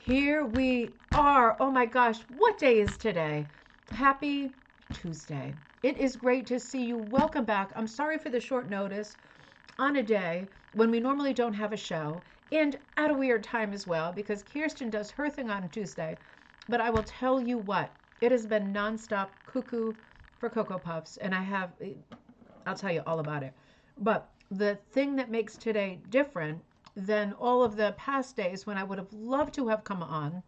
Here we are. Oh my gosh, what day is today? Happy Tuesday. It is great to see you. Welcome back. I'm sorry for the short notice on a day when we normally don't have a show and at a weird time as well because Kirsten does her thing on Tuesday. But I will tell you what, it has been nonstop cuckoo for Cocoa Puffs, and I'll tell you all about it. But the thing that makes today different than all of the past days when I would have loved to have come on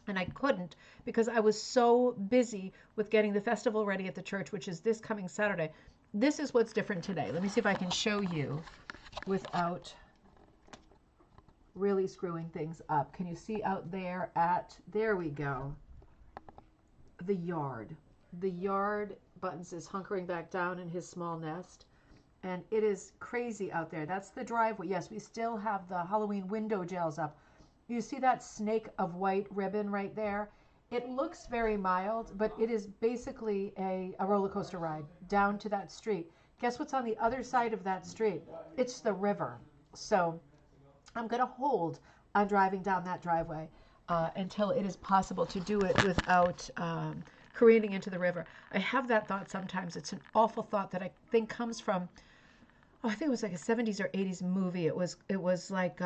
and I couldn't because I was so busy with getting the festival ready at the church, which is this coming Saturday. This is what's different today. Let me see if I can show you without really screwing things up. Can you see out there there we go, the yard. The yard Buttons is hunkering back down in his small nest. And it is crazy out there. That's the driveway. Yes, we still have the Halloween window gels up. You see that snake of white ribbon right there? It looks very mild, but it is basically a roller coaster ride down to that street. Guess what's on the other side of that street? It's the river. So I'm going to hold on driving down that driveway until it is possible to do it without careening into the river. I have that thought sometimes. It's an awful thought that I think comes from, I think it was like a 70s or 80s movie. It was like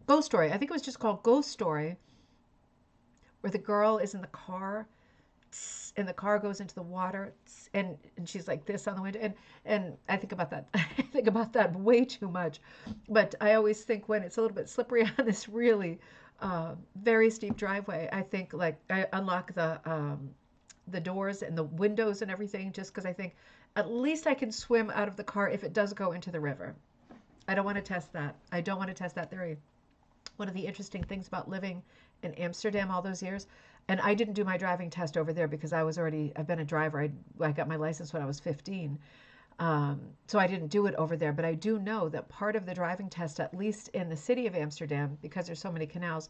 Ghost Story. I think it was just called Ghost Story, where the girl is in the car and the car goes into the water and she's like this on the window and I think about that. I think about that way too much. But I always think when it's a little bit slippery on this really very steep driveway, I think like I unlock the doors and the windows and everything just because I think at least I can swim out of the car if it does go into the river. I don't want to test that. I don't want to test that theory. One of the interesting things about living in Amsterdam all those years, and I didn't do my driving test over there because I've been a driver. I got my license when I was 15. So I didn't do it over there, but I do know that part of the driving test, at least in the city of Amsterdam, because there's so many canals,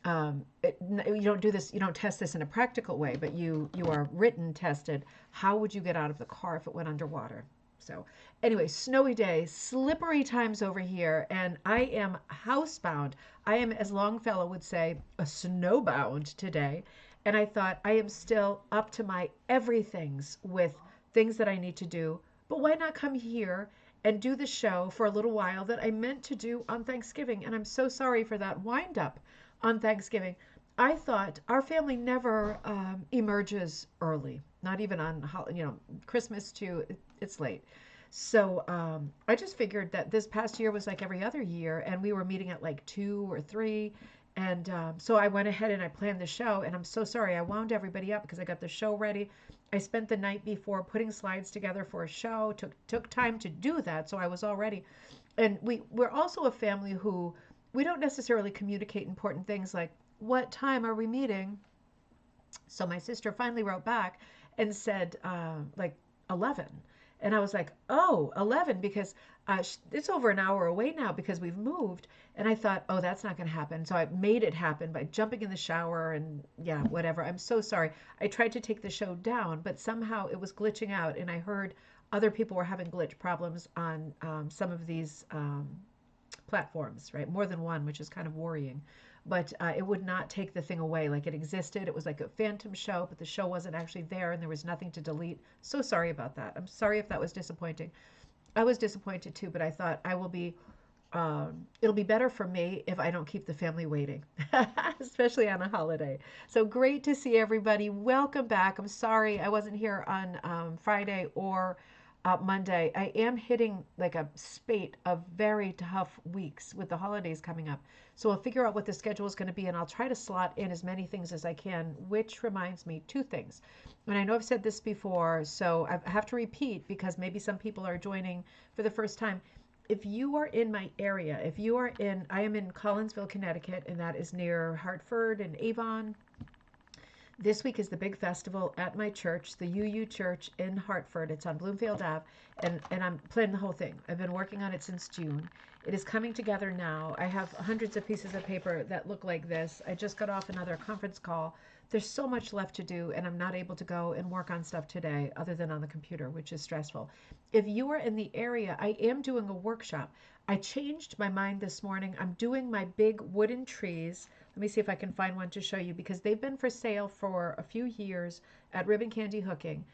you don't do this, you don't test this in a practical way, but you are written tested. How would you get out of the car if it went underwater? So anyway, snowy day, slippery times over here, and I am housebound. I am, as Longfellow would say, a snowbound today. And I thought I am still up to my everythings with things that I need to do. But why not come here and do the show for a little while that I meant to do on Thanksgiving? And I'm so sorry for that wind up on Thanksgiving. I thought our family never emerges early, not even on Christmas too. It's late. So I just figured that this past year was like every other year, and we were meeting at like 2 or 3. And so I went ahead and I planned the show, and I'm so sorry I wound everybody up because I got the show ready. I spent the night before putting slides together for a show. Took time to do that, so I was all ready. And we're also a family who we don't necessarily communicate important things like what time are we meeting. So my sister finally wrote back and said like 11. And I was like, oh, 11, because it's over an hour away now because we've moved. And I thought, oh, that's not going to happen. So I made it happen by jumping in the shower and yeah, whatever. I'm so sorry. I tried to take the show down, but somehow it was glitching out. And I heard other people were having glitch problems on some of these platforms, right? More than one, which is kind of worrying. But it would not take the thing away. Like it existed. It was like a phantom show, but the show wasn't actually there and there was nothing to delete. So sorry about that. I'm sorry if that was disappointing. I was disappointed too, but I thought it'll be better for me if I don't keep the family waiting, especially on a holiday. So great to see everybody. Welcome back. I'm sorry I wasn't here on Friday or Monday. I am hitting like a spate of very tough weeks with the holidays coming up. So I'll figure out what the schedule is going to be and I'll try to slot in as many things as I can, which reminds me two things. And I know I've said this before, so I have to repeat because maybe some people are joining for the first time. If you are in my area, I am in Collinsville, Connecticut, and that is near Hartford and Avon. This week is the big festival at my church, the UU Church in Hartford. It's on Bloomfield Ave, and I'm planning the whole thing. I've been working on it since June. It is coming together now. I have hundreds of pieces of paper that look like this. I just got off another conference call. There's so much left to do, and I'm not able to go and work on stuff today other than on the computer, which is stressful. If you are in the area, I am doing a workshop. I changed my mind this morning. I'm doing my big wooden trees. Let me see if I can find one to show you because they've been for sale for a few years at Ribbon Candy Hooking.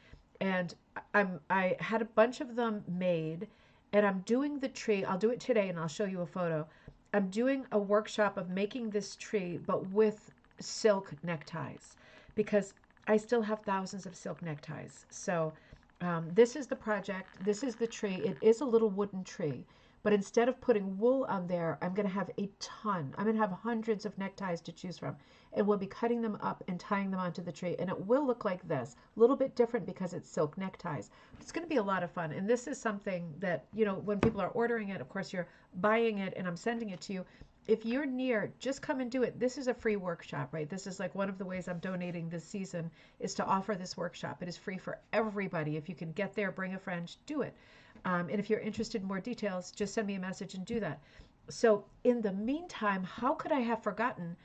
And I had a bunch of them made, and I'm doing the tree. I'll do it today and I'll show you a photo. I'm doing a workshop of making this tree, but with silk neckties because I still have thousands of silk neckties. So this is the project. This is the tree. It is a little wooden tree. But instead of putting wool on there, I'm going to have a ton. I'm going to have hundreds of neckties to choose from. And we'll be cutting them up and tying them onto the tree. And it will look like this. A little bit different because it's silk neckties. It's going to be a lot of fun. And this is something that, you know, when people are ordering it, of course, you're buying it and I'm sending it to you. If you're near, just come and do it. This is a free workshop, right? This is like one of the ways I'm donating this season is to offer this workshop. It is free for everybody. If you can get there, bring a friend, do it. And if you're interested in more details, just send me a message and do that. So in the meantime, how could I have forgotten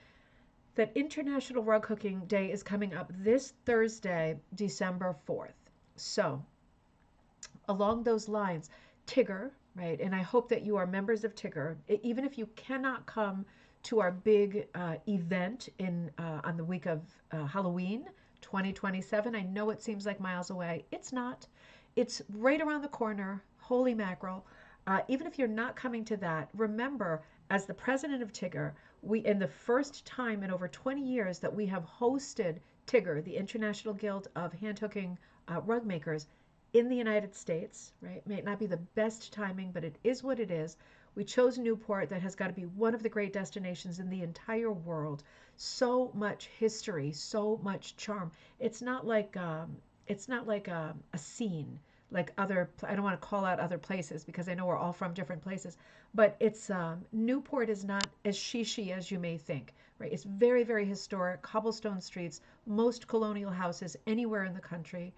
that International Rug Hooking Day is coming up this Thursday, December 4th. So along those lines, Tigger, right? And I hope that you are members of Tigger, even if you cannot come to our big event on the week of Halloween 2027. I know it seems like miles away. It's not. It's right around the corner. Holy mackerel. Even if you're not coming to that, remember, as the president of Tigger, in the first time in over 20 years that we have hosted Tigger, the International Guild of Hand Hooking Rug Makers, in the United States, right? May not be the best timing, but it is what it is. We chose Newport that has got to be one of the great destinations in the entire world. So much history, so much charm. It's not like a scene like other. I don't want to call out other places because I know we're all from different places, but it's Newport is not as shishi as you may think, right? It's very, very historic, cobblestone streets, most colonial houses anywhere in the country.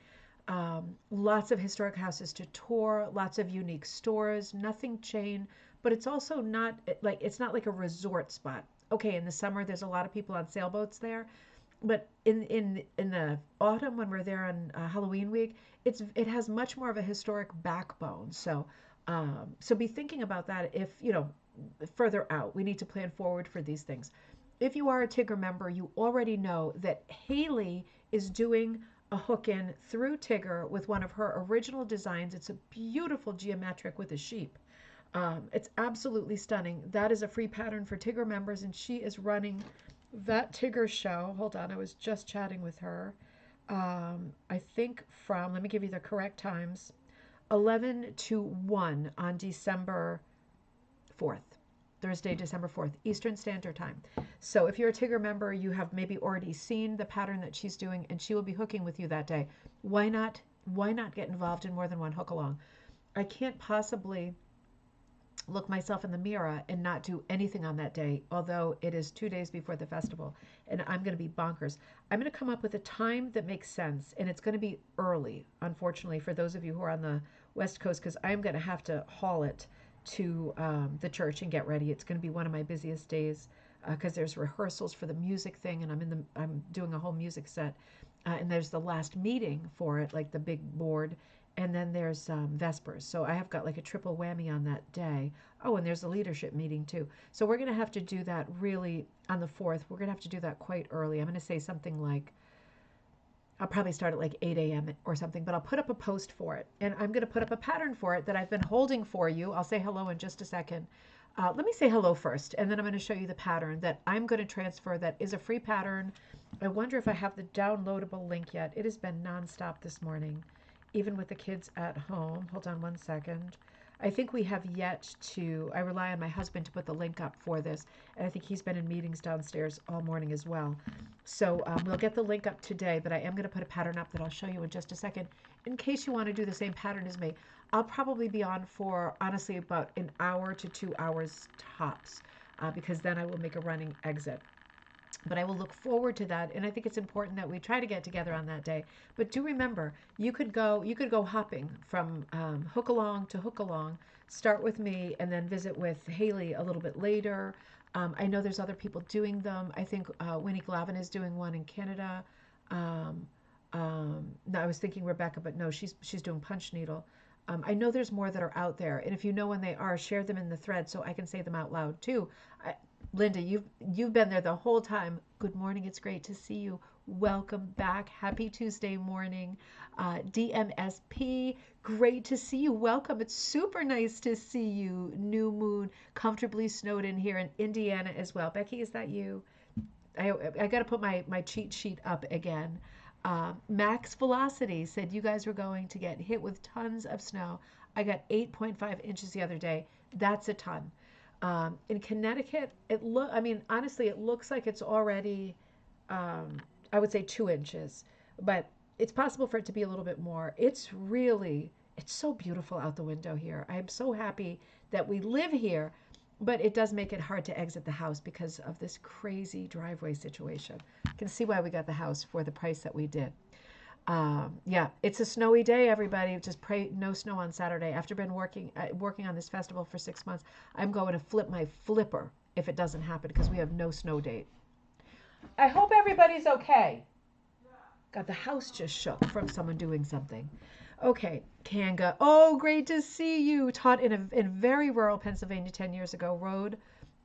Lots of historic houses to tour, lots of unique stores, nothing chain, but it's also not like a resort spot. Okay, in the summer there's a lot of people on sailboats there, but in the autumn when we're there on Halloween week, it has much more of a historic backbone. So so be thinking about that if further out. We need to plan forward for these things. If you are a Tigger member, you already know that Haley is doing a hook-in through Tigger with one of her original designs. It's a beautiful geometric with a sheep. It's absolutely stunning. That is a free pattern for Tigger members, and she is running that Tigger show. Hold on, I was just chatting with her. I think let me give you the correct times, 11 to 1 on December 4th. Thursday, December 4th, Eastern Standard Time. So if you're a Tigger member, you have maybe already seen the pattern that she's doing, and she will be hooking with you that day. Why not get involved in more than one hook along? I can't possibly look myself in the mirror and not do anything on that day, although it is 2 days before the festival, and I'm going to be bonkers. I'm going to come up with a time that makes sense, and it's going to be early, unfortunately, for those of you who are on the West Coast, because I'm going to have to haul it to the church and get ready. It's going to be one of my busiest days because there's rehearsals for the music thing, and I'm doing a whole music set, and there's the last meeting for it, like the big board, and then there's Vespers. So I have got like a triple whammy on that day. Oh, and there's a leadership meeting too. So we're going to have to do that really on the 4th. We're going to have to do that quite early. I'm going to say something like, I'll probably start at like 8 a.m. or something, but I'll put up a post for it. And I'm going to put up a pattern for it that I've been holding for you. I'll say hello in just a second. Let me say hello first, and then I'm going to show you the pattern that I'm going to transfer that is a free pattern. I wonder if I have the downloadable link yet. It has been nonstop this morning, even with the kids at home. Hold on one second. I think we have yet to, I rely on my husband to put the link up for this, and I think he's been in meetings downstairs all morning as well. So we'll get the link up today, but I am going to put a pattern up that I'll show you in just a second in case you want to do the same pattern as me. I'll probably be on for, honestly, about an hour to 2 hours tops because then I will make a running exit. But I will look forward to that, and I think it's important that we try to get together on that day. But do remember, you could go hopping from Hookalong to Hookalong. Start with me, and then visit with Haley a little bit later. I know there's other people doing them. I think Winnie Glavin is doing one in Canada. Um, no, I was thinking Rebecca, but no, she's doing Punch Needle. I know there's more that are out there, and if you know when they are, share them in the thread so I can say them out loud too. I, Linda, you've been there the whole time. Good morning. It's great to see you. Welcome back. Happy Tuesday morning. DMSP, great to see you. Welcome. It's super nice to see you. New moon, comfortably snowed in here in Indiana as well. Becky, is that you? I got to put my cheat sheet up again. Max Velocity said you guys were going to get hit with tons of snow. I got 8.5 inches the other day. That's a ton. In Connecticut, I mean, honestly, it looks like it's already, I would say 2 inches, but it's possible for it to be a little bit more. It's so beautiful out the window here. I'm so happy that we live here, but it does make it hard to exit the house because of this crazy driveway situation. You can see why we got the house for the price that we did. Yeah, it's a snowy day, everybody. Just pray no snow on Saturday. After been working on this festival for 6 months, I'm going to flip my flipper if it doesn't happen because we have no snow date. I hope everybody's okay. God, the house just shook from someone doing something. Okay, Kanga. Oh, great to see you. Taught in very rural Pennsylvania 10 years ago. Road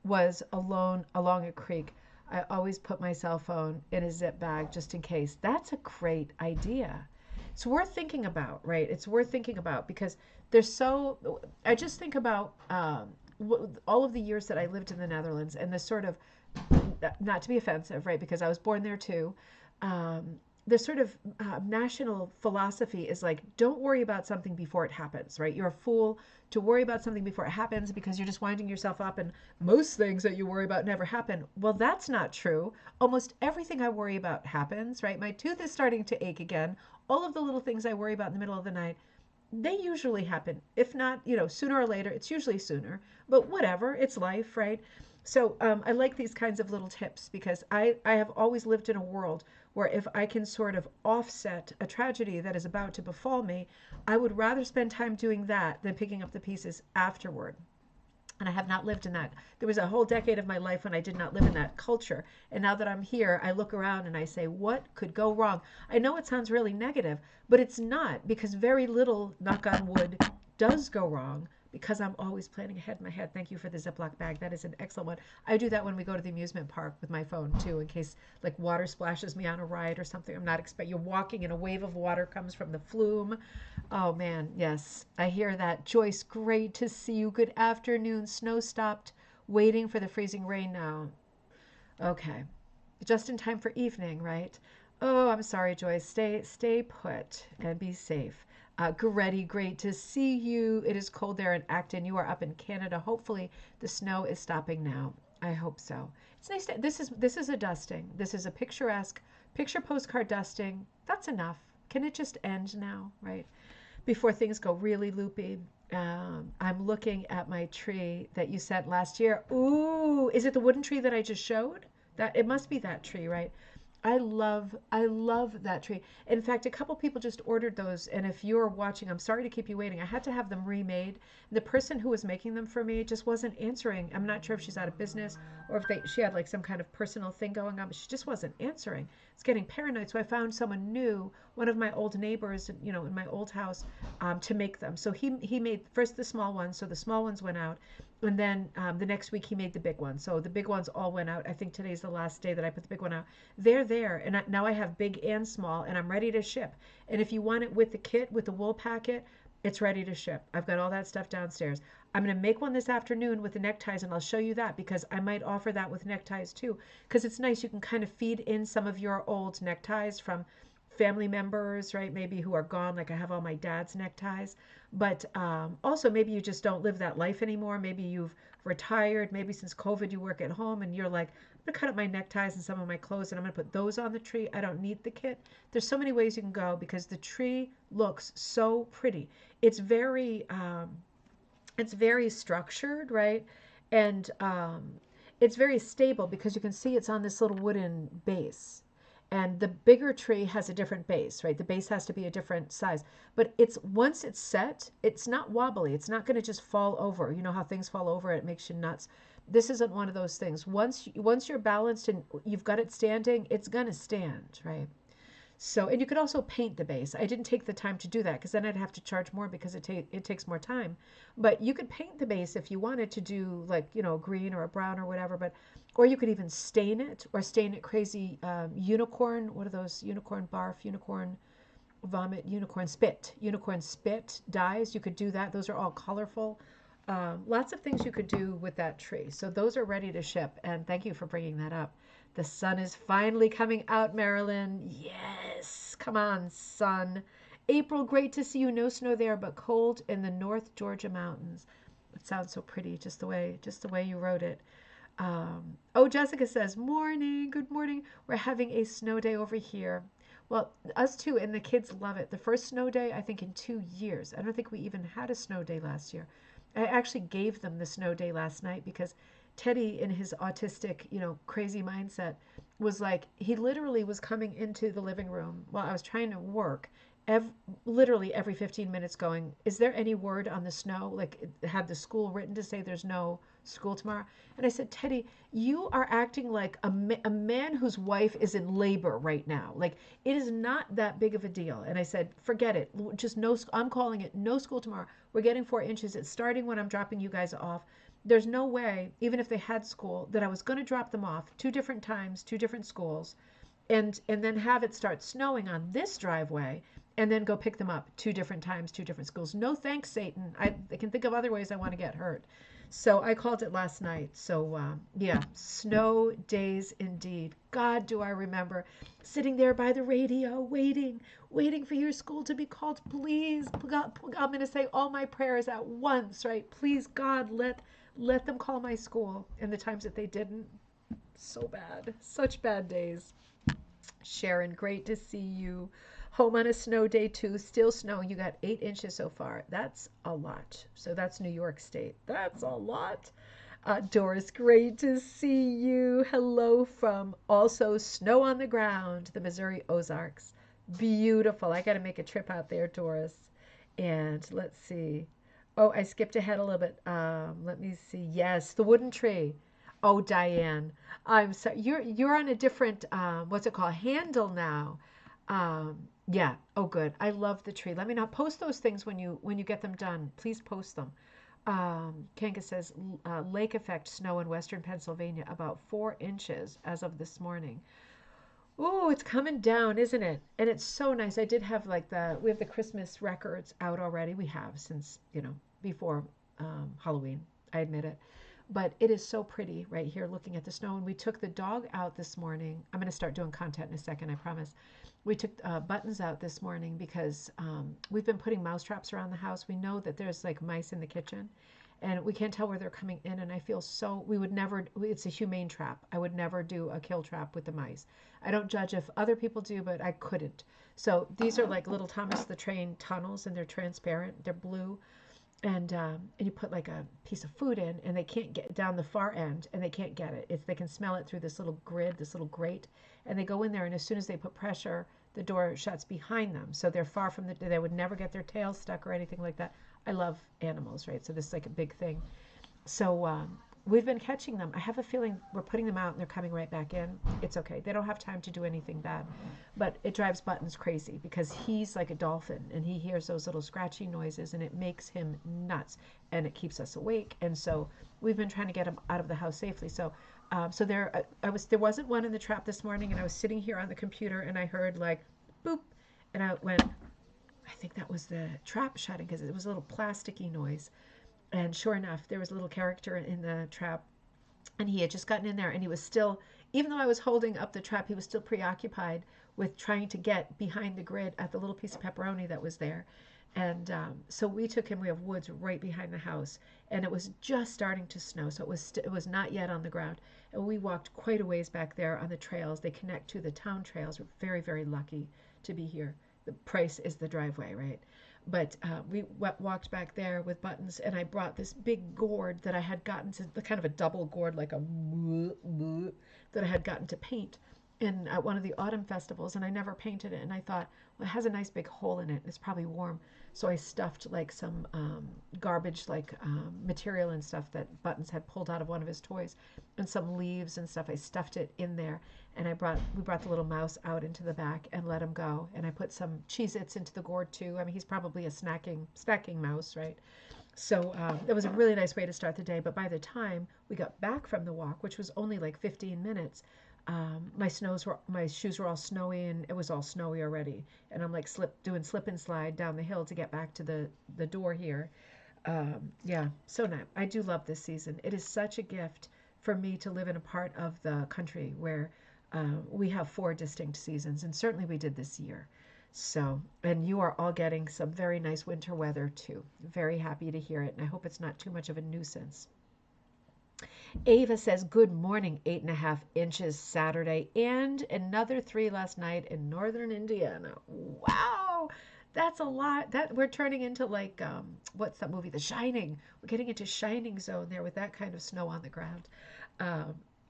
was alone along a creek. I always put my cell phone in a zip bag just in case. That's a great idea. It's worth thinking about, right? It's worth thinking about because I just think about all of the years that I lived in the Netherlands and the sort of, not to be offensive, right? Because I was born there too. The sort of national philosophy is like, don't worry about something before it happens, right? You're a fool to worry about something before it happens because you're just winding yourself up and most things that you worry about never happen. Well, that's not true. Almost everything I worry about happens, right? My tooth is starting to ache again. All of the little things I worry about in the middle of the night, they usually happen. If not, sooner or later, it's usually sooner, but whatever, it's life, right? So I like these kinds of little tips because I have always lived in a world where if I can sort of offset a tragedy that is about to befall me, I would rather spend time doing that than picking up the pieces afterward. And I have not lived in that. There was a whole decade of my life when I did not live in that culture. And now that I'm here, I look around and I say, what could go wrong? I know it sounds really negative, but it's not because very little, knock on wood, does go wrong because I'm always planning ahead in my head. Thank you for the Ziploc bag. That is an excellent one. I do that when we go to the amusement park with my phone too, in case like water splashes me on a ride or something. I'm not expecting, you're walking and a wave of water comes from the flume. Oh man, yes, I hear that. Joyce, great to see you. Good afternoon. Snow stopped, waiting for the freezing rain now. Okay, just in time for evening, right? Oh, I'm sorry, Joyce. Stay put and be safe. Goretti, great to see you. It is cold there in Acton. You are up in Canada. Hopefully the snow is stopping now. I hope so. It's nice. This is a dusting. This is a picturesque picture postcard dusting. That's enough. Can it just end now, right? Before things go really loopy. I'm looking at my tree that you sent last year. Ooh, is it the wooden tree that I just showed? That it must be that tree, right? I love that tree. In fact, a couple people just ordered those, and if you're watching, I'm sorry to keep you waiting. I had to have them remade. The person who was making them for me just wasn't answering. I'm not sure if she's out of business or if she had like some kind of personal thing going on, but she just wasn't answering. It's getting paranoid. So I found someone new, one of my old neighbors, in my old house, to make them. So he made first the small ones, so the small ones went out. And then the next week he made the big one. So the big ones all went out. I think today's the last day that I put the big one out. They're there. And now I have big and small, and I'm ready to ship. And if you want it with the kit, with the wool packet, it's ready to ship. I've got all that stuff downstairs. I'm going to make one this afternoon with the neckties, and I'll show you that because I might offer that with neckties too. Because it's nice. You can kind of feed in some of your old neckties from family members, right? Maybe who are gone, like I have all my dad's neckties. But also maybe you just don't live that life anymore. Maybe you've retired. Maybe since COVID you work at home and you're like, I'm going to cut up my neckties and some of my clothes and I'm going to put those on the tree. I don't need the kit. There's so many ways you can go because the tree looks so pretty. It's very structured, right? And it's very stable because you can see it's on this little wooden base. And the bigger tree has a different base, right? The base has to be a different size. But it's once it's set, it's not wobbly. It's not going to just fall over. You know how things fall over, it makes you nuts. This isn't one of those things. Once you're balanced and you've got it standing, it's going to stand, right? So, and you could also paint the base. I didn't take the time to do that because then I'd have to charge more because it takes more time. But you could paint the base if you wanted to do like, you know, green or a brown or whatever. But or you could even stain it or stain it crazy unicorn. What are those? Unicorn barf, unicorn vomit, unicorn spit dyes. You could do that. Those are all colorful. Lots of things you could do with that tree. So those are ready to ship. And thank you for bringing that up. The sun is finally coming out, Marilyn. Yes. Come on, sun. April, great to see you. No snow there, but cold in the North Georgia mountains. It sounds so pretty, just the way you wrote it. Oh, Jessica says, morning, good morning. We're having a snow day over here. Well, us too, and the kids love it. The first snow day, I think, in 2 years. I don't think we even had a snow day last year. I actually gave them the snow day last night because Teddy, in his autistic, you know, crazy mindset, was like, he literally was coming into the living room while I was trying to work, literally every 15 minutes going, is there any word on the snow? Like, had the school written to say there's no school tomorrow? And I said, Teddy, you are acting like a man whose wife is in labor right now. Like, it is not that big of a deal. And I said, forget it. Just no, I'm calling it no school tomorrow. We're getting 4 inches. It's starting when I'm dropping you guys off. There's no way, even if they had school, that I was going to drop them off 2 different times, 2 different schools, and then have it start snowing on this driveway and then go pick them up 2 different times, 2 different schools. No thanks, Satan. I can think of other ways I want to get hurt. So I called it last night. So yeah, snow days indeed. God, do I remember sitting there by the radio waiting for your school to be called. Please, God, I'm going to say all my prayers at once, right? Please, God, let them call my school. And the times that they didn't, so bad. Such bad days. Sharon, great to see you. Home on a snow day too. Still snowing. You got 8 inches so far. That's a lot. So that's New York State. That's a lot. Doris, great to see you. Hello from also snow on the ground, the Missouri Ozarks. Beautiful. I got to make a trip out there, Doris. And let's see. Oh, I skipped ahead a little bit. Let me see. Yes, the wooden tree. Oh, Diane, I'm sorry. You're on a different what's it called? Handle now. Yeah. Oh, good. I love the tree. Let me know. Post those things when you get them done. Please post them. Kanka says lake effect snow in western Pennsylvania about 4 inches as of this morning. Oh, it's coming down, isn't it? And it's so nice. I did have like we have the Christmas records out already. We have since, before Halloween. I admit it. But it is so pretty right here looking at the snow. And we took the dog out this morning. I'm going to start doing content in a second, I promise. We took Buttons out this morning because we've been putting mouse traps around the house. We know that there's like mice in the kitchen and we can't tell where they're coming in. And I feel we would never, it's a humane trap. I would never do a kill trap with the mice. I don't judge if other people do, but I couldn't. So these are like little Thomas the Train tunnels and they're transparent. They're blue. And you put like a piece of food in and they can't get down the far end and they can't get it. They can smell it through this little grid, this little grate, and they go in there and as soon as they put pressure, the door shuts behind them. So they're far from they would never get their tail stuck or anything like that. I love animals, right? So this is like a big thing. So we've been catching them. I have a feeling we're putting them out and they're coming right back in. It's okay. They don't have time to do anything bad. But it drives Buttons crazy because he's like a dolphin and he hears those little scratchy noises and it makes him nuts and it keeps us awake. And so we've been trying to get him out of the house safely. So there wasn't one in the trap this morning and I was sitting here on the computer and I heard like boop and I went, I think that was the trap shutting because it was a little plasticky noise. And sure enough, there was a little character in the trap and he had just gotten in there and he was still, even though I was holding up the trap, he was still preoccupied with trying to get behind the grid at the little piece of pepperoni that was there. And so we took him, we have woods right behind the house and it was just starting to snow. So it was not yet on the ground. And we walked quite a ways back there on the trails. They connect to the town trails. We're very, very lucky to be here. The price is the driveway, right? But we walked back there with Buttons, and I brought this big gourd that I had gotten to, the kind of a double gourd, like a that I had gotten to paint in at one of the autumn festivals, and I never painted it. And I thought, well, it has a nice big hole in it, and it's probably warm. So I stuffed like some garbage, like material and stuff that Buttons had pulled out of one of his toys, and some leaves and stuff. I stuffed it in there, and we brought the little mouse out into the back and let him go. And I put some Cheez-Its into the gourd too. I mean, he's probably a snacking mouse, right? So it was a really nice way to start the day. But by the time we got back from the walk, which was only like 15 minutes, my shoes were all snowy, and it was all snowy already. And I'm like doing slip and slide down the hill to get back to the door here. Yeah, so nice. I do love this season. It is such a gift for me to live in a part of the country where we have 4 distinct seasons, and certainly we did this year. So, and you are all getting some very nice winter weather too. Very happy to hear it, and I hope it's not too much of a nuisance. Ava says, good morning, 8.5 inches Saturday, and another 3 last night in northern Indiana. Wow, that's a lot. That we're turning into like, what's that movie, The Shining? We're getting into Shining zone there with that kind of snow on the ground.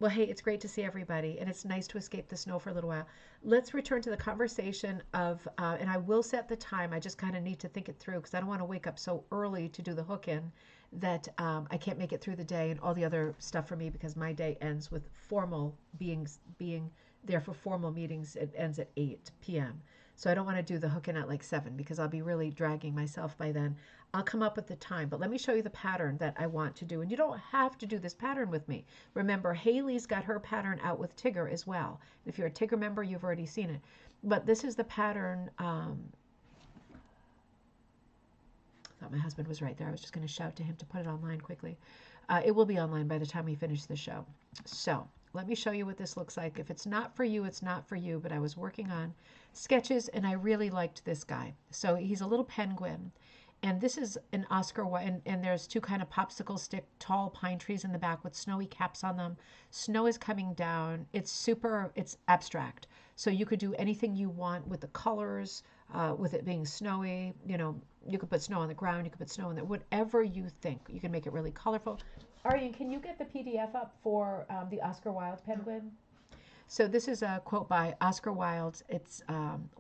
Well, hey, it's great to see everybody, and it's nice to escape the snow for a little while. Let's return to the conversation of, and I will set the time. I just kind of need to think it through because I don't want to wake up so early to do the hook-in that I can't make it through the day and all the other stuff for me, because my day ends with formal being there for formal meetings. It ends at 8 p.m. So I don't want to do the hook-in at like 7 because I'll be really dragging myself by then. I'll come up with the time, but let me show you the pattern that I want to do. And you don't have to do this pattern with me. Remember, Haley's got her pattern out with Tigger as well. If you're a Tigger member, you've already seen it. But this is the pattern. I thought my husband was right there. I was just going to shout to him to put it online quickly. It will be online by the time we finish the show. So let me show you what this looks like. If it's not for you, it's not for you. But I was working on sketches, and I really liked this guy. So he's a little penguin. And this is an Oscar Wilde, and there's 2 kind of popsicle stick tall pine trees in the back with snowy caps on them. Snow is coming down. It's abstract. So you could do anything you want with the colors, with it being snowy. You know, you could put snow on the ground, you could put snow in there, whatever you think. You can make it really colorful. Aryan, can you get the PDF up for the Oscar Wilde penguin? So this is a quote by Oscar Wilde. It's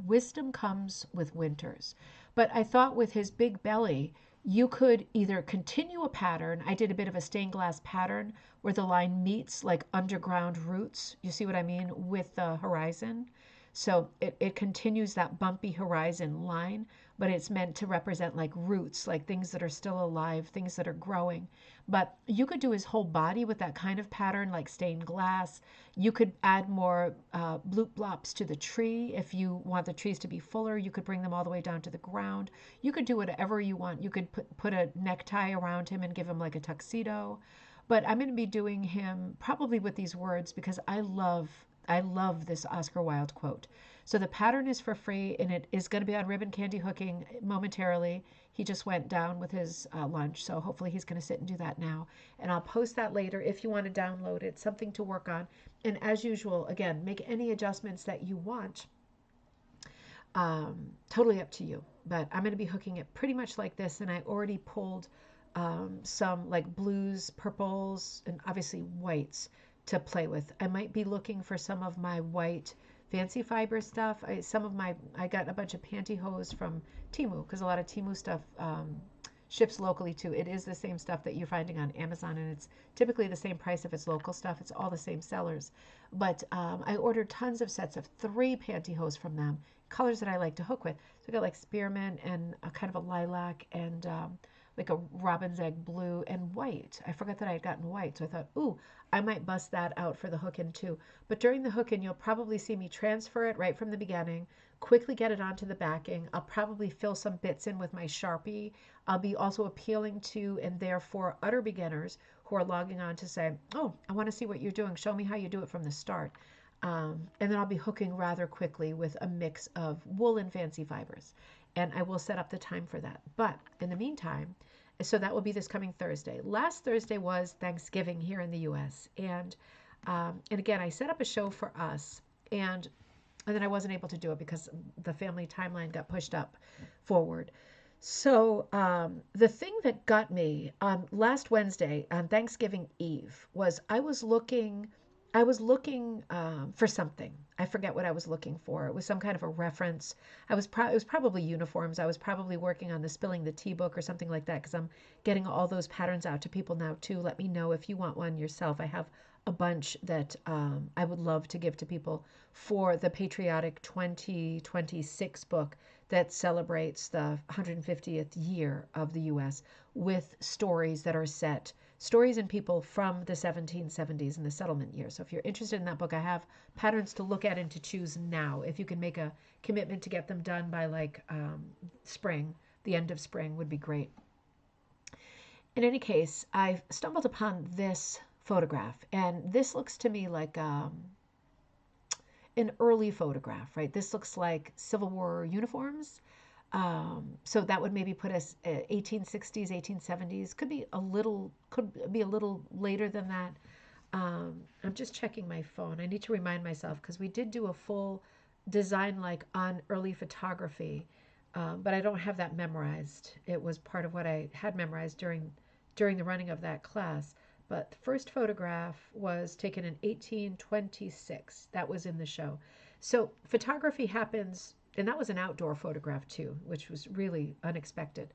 wisdom comes with winters. But I thought with his big belly, you could either continue a pattern. I did a bit of a stained glass pattern where the line meets like underground roots. You see what I mean? With the horizon. So it continues that bumpy horizon line, but it's meant to represent like roots, like things that are still alive, things that are growing. But you could do his whole body with that kind of pattern, like stained glass. You could add more bloop blops to the tree. If you want the trees to be fuller, you could bring them all the way down to the ground. You could do whatever you want. You could put a necktie around him and give him like a tuxedo. But I'm going to be doing him probably with these words because I love this Oscar Wilde quote. So the pattern is for free, and it is going to be on Ribbon Candy Hooking momentarily. He just went down with his lunch, so hopefully he's going to sit and do that now. And I'll post that later if you want to download it, something to work on. And as usual, again, make any adjustments that you want. Totally up to you. But I'm going to be hooking it pretty much like this, and I already pulled some like blues, purples, and obviously whites to play with. I might be looking for some of my white fancy fiber stuff. I got a bunch of pantyhose from Temu because a lot of Temu stuff ships locally too. It is the same stuff that you're finding on Amazon, and it's typically the same price if it's local stuff. It's all the same sellers. But I ordered tons of sets of 3 pantyhose from them, colors that I like to hook with. So I got like spearmint and a kind of a lilac and like a robin's egg blue and white. I forgot that I had gotten white, so I thought, ooh, I might bust that out for the hook-in too. But during the hook-in, you'll probably see me transfer it right from the beginning, quickly get it onto the backing. I'll probably fill some bits in with my Sharpie. I'll be also appealing to, and therefore utter beginners who are logging on to say, oh, I want to see what you're doing. Show me how you do it from the start. And then I'll be hooking rather quickly with a mix of wool and fancy fibers. And I will set up the time for that. But in the meantime, so that will be this coming Thursday. Last Thursday was Thanksgiving here in the U.S. And again, I set up a show for us, and then I wasn't able to do it because the family timeline got pushed up forward. So the thing that got me last Wednesday on Thanksgiving Eve was I was looking for something. I forget what I was looking for. It was some kind of a reference. It was probably uniforms. I was probably working on the Spilling the Tea book or something like that because I'm getting all those patterns out to people now too. Let me know if you want one yourself. I have a bunch that I would love to give to people for the Patriotic 2026 book that celebrates the 150th year of the U.S. with stories that are set, stories and people from the 1770s and the settlement years. So if you're interested in that book, I have patterns to look at and to choose now. If you can make a commitment to get them done by like spring, the end of spring would be great. In any case, I've stumbled upon this photograph, and this looks to me like an early photograph, right? This looks like Civil War uniforms. So that would maybe put us 1860s, 1870s. Could be a little later than that. I'm just checking my phone. I need to remind myself because we did do a full design like on early photography, but I don't have that memorized. It was part of what I had memorized during the running of that class. But the first photograph was taken in 1826. That was in the show. So photography happens, and that was an outdoor photograph too, which was really unexpected.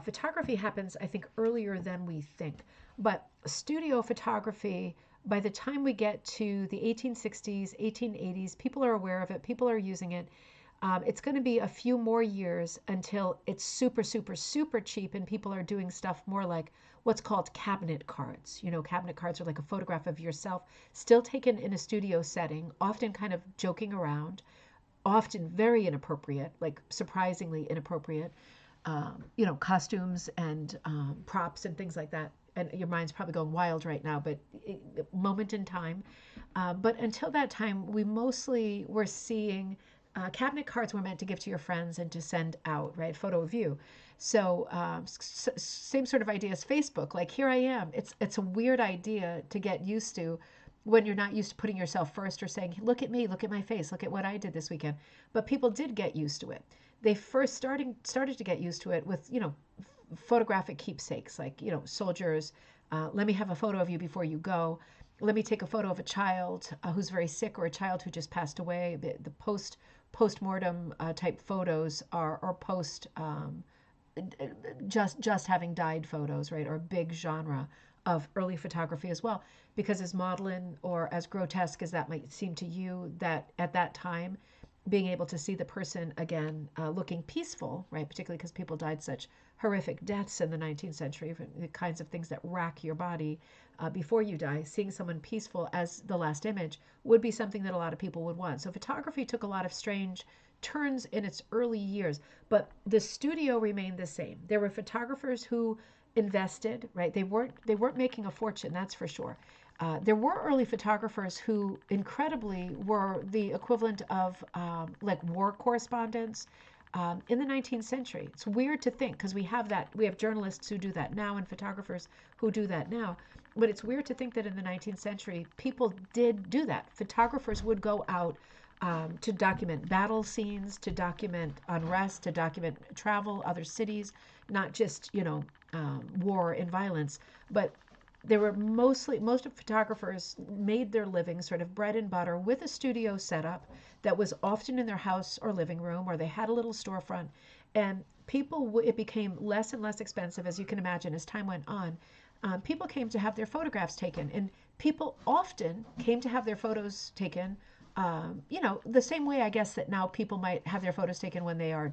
Photography happens, I think, earlier than we think. But studio photography, by the time we get to the 1860s, 1880s, people are aware of it, people are using it. It's going to be a few more years until it's super, super, super cheap and people are doing stuff more like what's called cabinet cards. You know, cabinet cards are like a photograph of yourself, still taken in a studio setting, often kind of joking around, often very inappropriate, like surprisingly inappropriate. Costumes and props and things like that. And your mind's probably going wild right now, but moment in time. But until that time, we mostly were seeing cabinet cards were meant to give to your friends and to send out, right? Photo of you. So same sort of idea as Facebook. Like here I am. It's a weird idea to get used to when you're not used to putting yourself first or saying, look at me, look at my face, look at what I did this weekend. But people did get used to it. They first started to get used to it with, photographic keepsakes, like, soldiers, let me have a photo of you before you go. Let me take a photo of a child who's very sick or a child who just passed away. The post-mortem type photos are or post just having died photos, right? Or a big genre of early photography as well. Because as maudlin or as grotesque as that might seem to you, that at that time, being able to see the person again looking peaceful, right? Particularly because people died such horrific deaths in the 19th century, the kinds of things that rack your body before you die, seeing someone peaceful as the last image would be something that a lot of people would want. So photography took a lot of strange turns in its early years, but the studio remained the same. There were photographers who invested, right? They weren't making a fortune, that's for sure. There were early photographers who incredibly were the equivalent of like war correspondents in the 19th century. It's weird to think because we have journalists who do that now and photographers who do that now. But it's weird to think that in the 19th century, people did do that. Photographers would go out to document battle scenes, to document unrest, to document travel, other cities, not just, war and violence, but there were most of photographers made their living sort of bread and butter with a studio setup that was often in their house or living room, or they had a little storefront. And it became less and less expensive, as you can imagine, as time went on. People came to have their photographs taken, and people often came to have their photos taken. The same way I guess that now people might have their photos taken when they are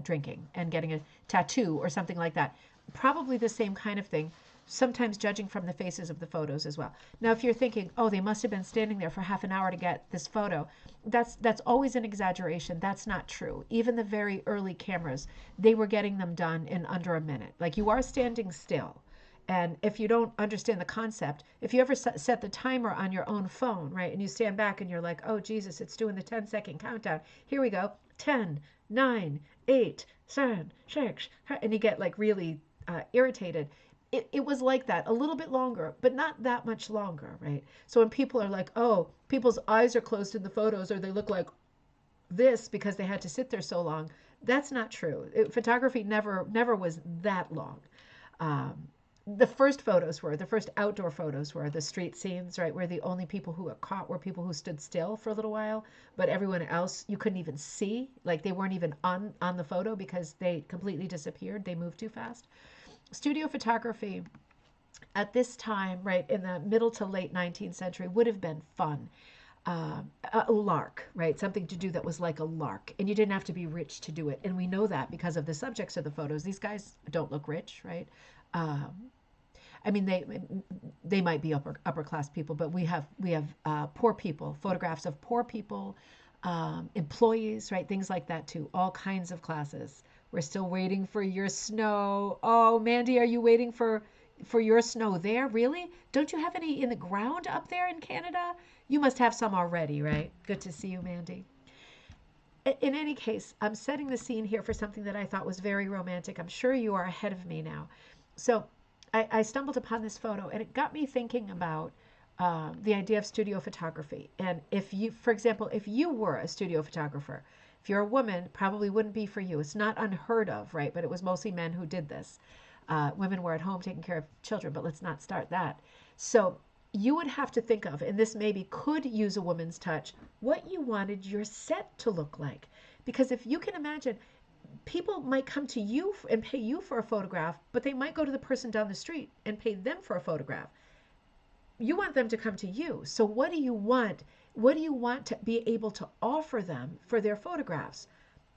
drinking and getting a tattoo or something like that. Probably the same kind of thing, sometimes judging from the faces of the photos as well. Now, if you're thinking, oh, they must have been standing there for half an hour to get this photo, that's always an exaggeration. That's not true. Even the very early cameras, they were getting them done in under a minute. Like you are standing still. And if you don't understand the concept, if you ever set the timer on your own phone, right, and you stand back and you're like, oh, Jesus, it's doing the 10-second countdown. Here we go. 10, 9, 8, 7, 6, and you get like really irritated. It was like that, a little bit longer, but not that much longer, right? So when people are like, oh, people's eyes are closed in the photos or they look like this because they had to sit there so long, That's not true. Photography never was that long. Um, the first photos were, the first outdoor photos were the street scenes, right? Where the only people who were caught were people who stood still for a little while, but everyone else you couldn't even see. Like they weren't even on the photo because they completely disappeared. They moved too fast. Studio photography at this time, right, in the middle to late 19th century, would have been fun. A lark, right? Something to do that was like a lark. And you didn't have to be rich to do it. And we know that because of the subjects of the photos. These guys don't look rich, right? Um, I mean, they might be upper class people, but we have poor people, photographs of poor people, employees, right? Things like that too. All kinds of classes. We're still waiting for your snow. Oh, Mandy, are you waiting for your snow there? Really? Don't you have any in the ground up there in Canada? You must have some already, right? Good to see you, Mandy. In any case, I'm setting the scene here for something that I thought was very romantic. I'm sure you are ahead of me now. So I stumbled upon this photo and it got me thinking about the idea of studio photography. And if you, for example, if you were a studio photographer, if you're a woman, probably wouldn't be for you. It's not unheard of, right? But it was mostly men who did this. Women were at home taking care of children, but let's not start that. So you would have to think of, and this maybe could use a woman's touch, what you wanted your set to look like. Because if you can imagine, people might come to you and pay you for a photograph, but they might go to the person down the street and pay them for a photograph. You want them to come to you. So what do you want? What do you want to be able to offer them for their photographs?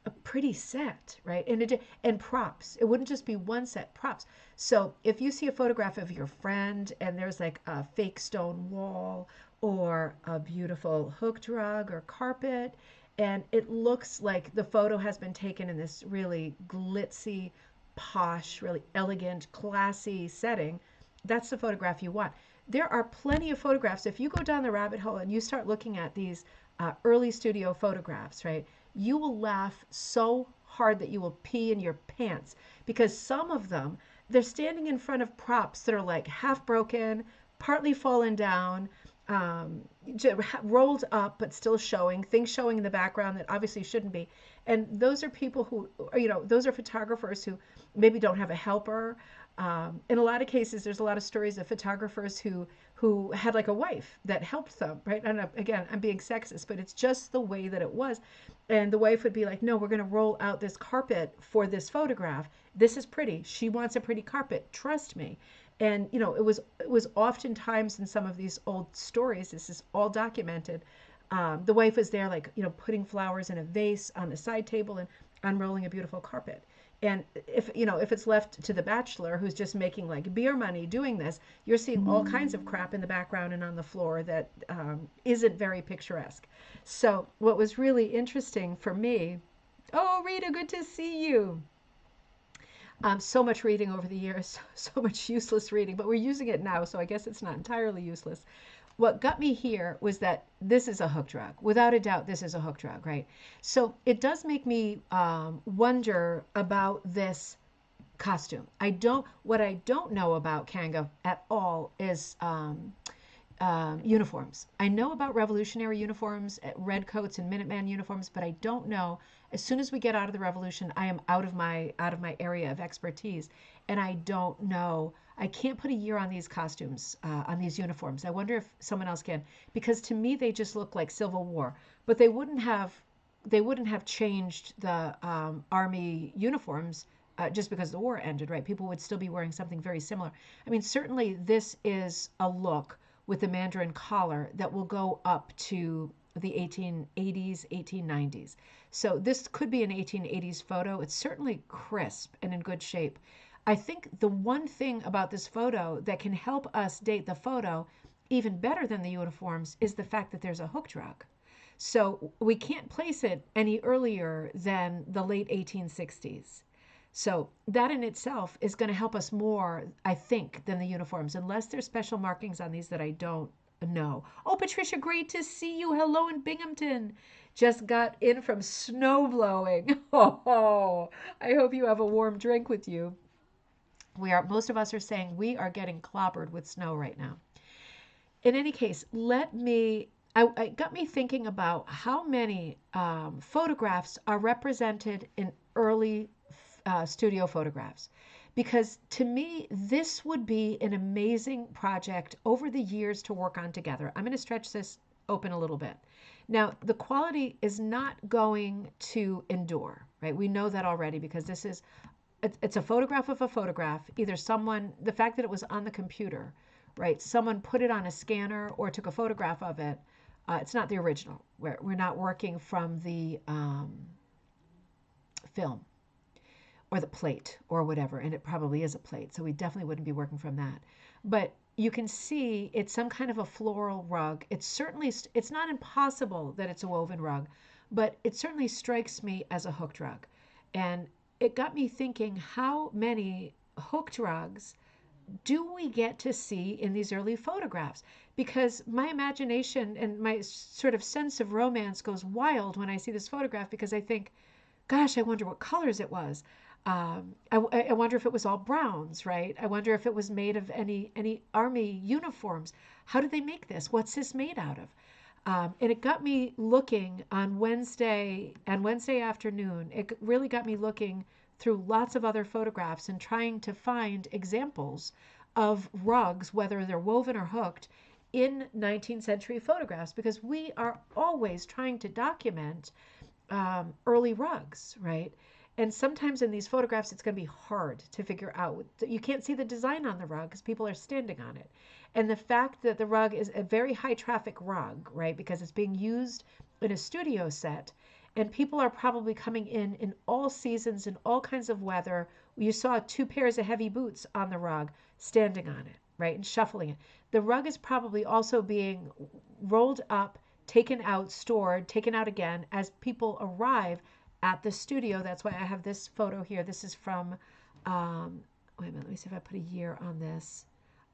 A pretty set, right? And props. It wouldn't just be one set, props. So if you see a photograph of your friend and there's like a fake stone wall or a beautiful hooked rug or carpet, and it looks like the photo has been taken in this really glitzy, posh, really elegant, classy setting, that's the photograph you want. There are plenty of photographs. If you go down the rabbit hole and you start looking at these early studio photographs, right, you will laugh so hard that you will pee in your pants because some of them, they're standing in front of props that are like half broken, partly fallen down, um, rolled up but still showing, things showing in the background that obviously shouldn't be. And those are people who, those are photographers who maybe don't have a helper. In a lot of cases, there's a lot of stories of photographers who had like a wife that helped them, right? And again, I'm being sexist, but it's just the way that it was. And the wife would be like, no, we're going to roll out this carpet for this photograph. This is pretty. She wants a pretty carpet. Trust me. And it was oftentimes in some of these old stories, this is all documented. The wife was there, like, putting flowers in a vase on the side table and unrolling a beautiful carpet. And if it's left to the bachelor who's just making like beer money doing this, you're seeing all kinds of crap in the background and on the floor that isn't very picturesque. So what was really interesting for me, oh, Rita, good to see you. So much reading over the years, so much useless reading, but we're using it now, so I guess it's not entirely useless. What got me here was that this is a hook drug. Without a doubt, this is a hook drug, right? So it does make me wonder about this costume. What I don't know about Kanga at all is uniforms. I know about revolutionary uniforms, red coats and Minuteman uniforms, but I don't know. As soon as we get out of the revolution, I am out of my area of expertise, and I don't know. I can't put a year on these costumes, on these uniforms. I wonder if someone else can, because to me they just look like Civil War. But they wouldn't have changed the army uniforms just because the war ended, right? People would still be wearing something very similar. I mean, certainly this is a look with the mandarin collar that will go up to the 1880s, 1890s. So this could be an 1880s photo. It's certainly crisp and in good shape. I think the one thing about this photo that can help us date the photo even better than the uniforms is the fact that there's a hook drug. So we can't place it any earlier than the late 1860s. So that in itself is going to help us more, I think, than the uniforms, unless there's special markings on these that I don't know. Oh, Patricia, great to see you. Hello in Binghamton. Just got in from snow blowing. Oh, I hope you have a warm drink with you. Most of us are saying we are getting clobbered with snow right now. In any case, it got me thinking about how many photographs are represented in early studio photographs. Because to me, this would be an amazing project over the years to work on together. I'm going to stretch this open a little bit. Now, the quality is not going to endure, right? We know that already because it's a photograph of a photograph. Either someone, the fact that it was on the computer, right? Someone put it on a scanner or took a photograph of it. It's not the original. We're not working from the film or the plate or whatever, and it probably is a plate, so we definitely wouldn't be working from that. But you can see it's some kind of a floral rug. It's not impossible that it's a woven rug, but it certainly strikes me as a hooked rug. And it got me thinking, how many hooked rugs do we get to see in these early photographs? Because my imagination and my sort of sense of romance goes wild when I see this photograph, because I think, gosh, I wonder what colors it was. I wonder if it was all browns, right? I wonder if it was made of any army uniforms. How did they make this? What's this made out of? And it got me looking on Wednesday afternoon. It really got me looking through lots of other photographs and trying to find examples of rugs, whether they're woven or hooked, in 19th century photographs, because we are always trying to document early rugs, right? And sometimes in these photographs, it's going to be hard to figure out. You can't see the design on the rug because people are standing on it. And the fact that the rug is a very high traffic rug, right, because it's being used in a studio set, and people are probably coming in all seasons, in all kinds of weather. You saw 2 pairs of heavy boots on the rug standing on it, right, and shuffling it. The rug is probably also being rolled up, taken out, stored, taken out again as people arrive at the studio. That's why I have this photo here. This is from, wait a minute, let me see if I put a year on this.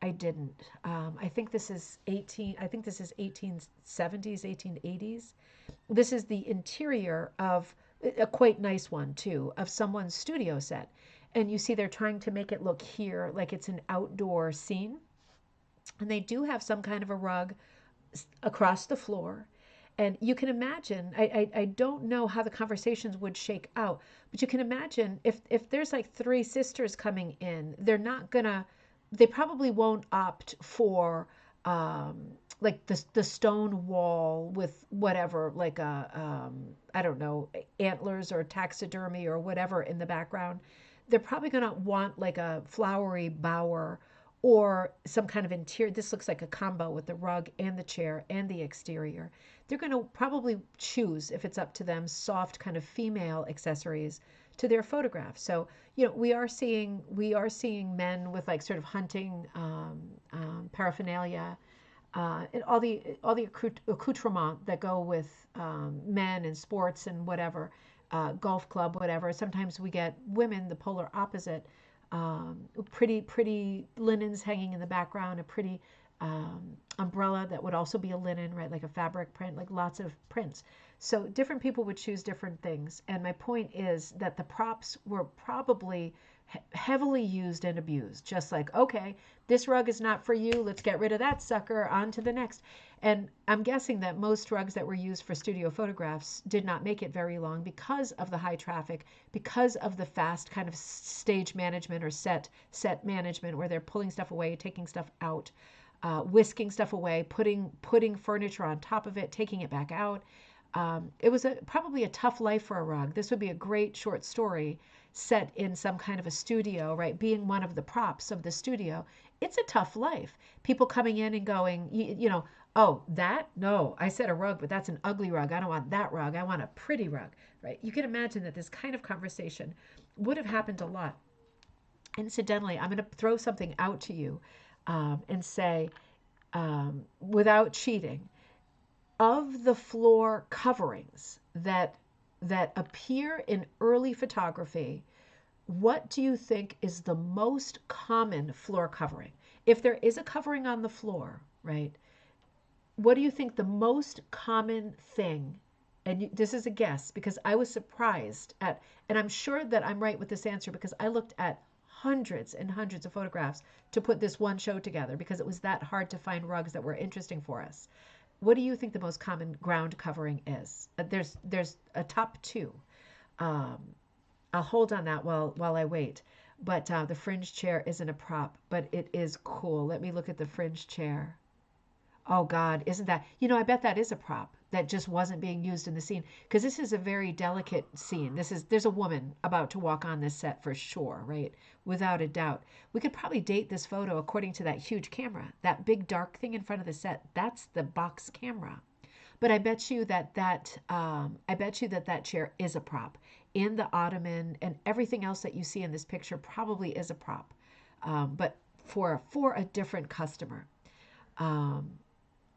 I didn't. I think this is 1870s, 1880s. This is the interior of a quite nice one too, of someone's studio set. And you see they're trying to make it look here like it's an outdoor scene. And they do have some kind of a rug across the floor. And you can imagine, I don't know how the conversations would shake out, but you can imagine if there's like 3 sisters coming in, they probably won't opt for like the stone wall with whatever, like I don't know, antlers or taxidermy or whatever in the background. They're probably going to want like a flowery bower or some kind of interior. This looks like a combo with the rug and the chair and the exterior. They're going to probably choose, if it's up to them, soft kind of female accessories to their photographs. So, we are seeing men with like sort of hunting paraphernalia, and all the accoutrements that go with men and sports and whatever, golf club, whatever. Sometimes we get women, the polar opposite, pretty linens hanging in the background, a pretty umbrella that would also be a linen, right, like a fabric print, like lots of prints. So different people would choose different things. And my point is that the props were probably heavily used and abused. Just like, okay, this rug is not for you. Let's get rid of that sucker. On to the next. And I'm guessing that most rugs that were used for studio photographs did not make it very long because of the high traffic, because of the fast kind of stage management or set management where they're pulling stuff away, taking stuff out, whisking stuff away, putting furniture on top of it, taking it back out. It was probably a tough life for a rug. This would be a great short story set in some kind of a studio, right? Being one of the props of the studio. It's a tough life. People coming in and going, oh, that? No, I said a rug, but that's an ugly rug. I don't want that rug. I want a pretty rug, right? You can imagine that this kind of conversation would have happened a lot. Incidentally, I'm going to throw something out to you and say, without cheating, of the floor coverings that appear in early photography, what do you think is the most common floor covering? If there is a covering on the floor, right, what do you think the most common thing, and this is a guess because I was surprised at, and I'm sure that I'm right with this answer because I looked at hundreds and hundreds of photographs to put this one show together because it was that hard to find rugs that were interesting for us. What do you think the most common ground covering is? There's a top 2. I'll hold on that while I wait. But the fringe chair isn't a prop, but it is cool. Let me look at the fringe chair. Oh God, isn't that, I bet that is a prop that just wasn't being used in the scene because this is a very delicate scene. There's a woman about to walk on this set for sure, right? Without a doubt. We could probably date this photo according to that huge camera. That big dark thing in front of the set, that's the box camera. But I bet you that chair is a prop. In the ottoman and everything else that you see in this picture probably is a prop, but for a different customer. Um,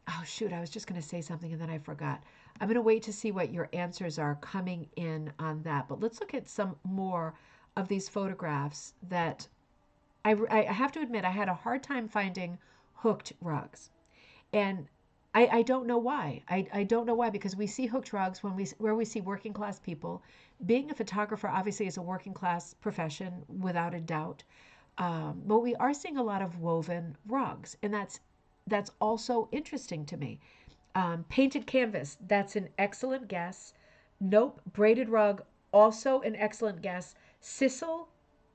oh shoot, I was just going to say something and then I forgot. I'm going to wait to see what your answers are coming in on that. But let's look at some more of these photographs that I have to admit I had a hard time finding hooked rugs. And I don't know why. I don't know why because we see hooked rugs where we see working class people. Being a photographer obviously is a working class profession without a doubt. But we are seeing a lot of woven rugs, and that's also interesting to me. Painted canvas, that's an excellent guess. Nope, braided rug, also an excellent guess. Sisal,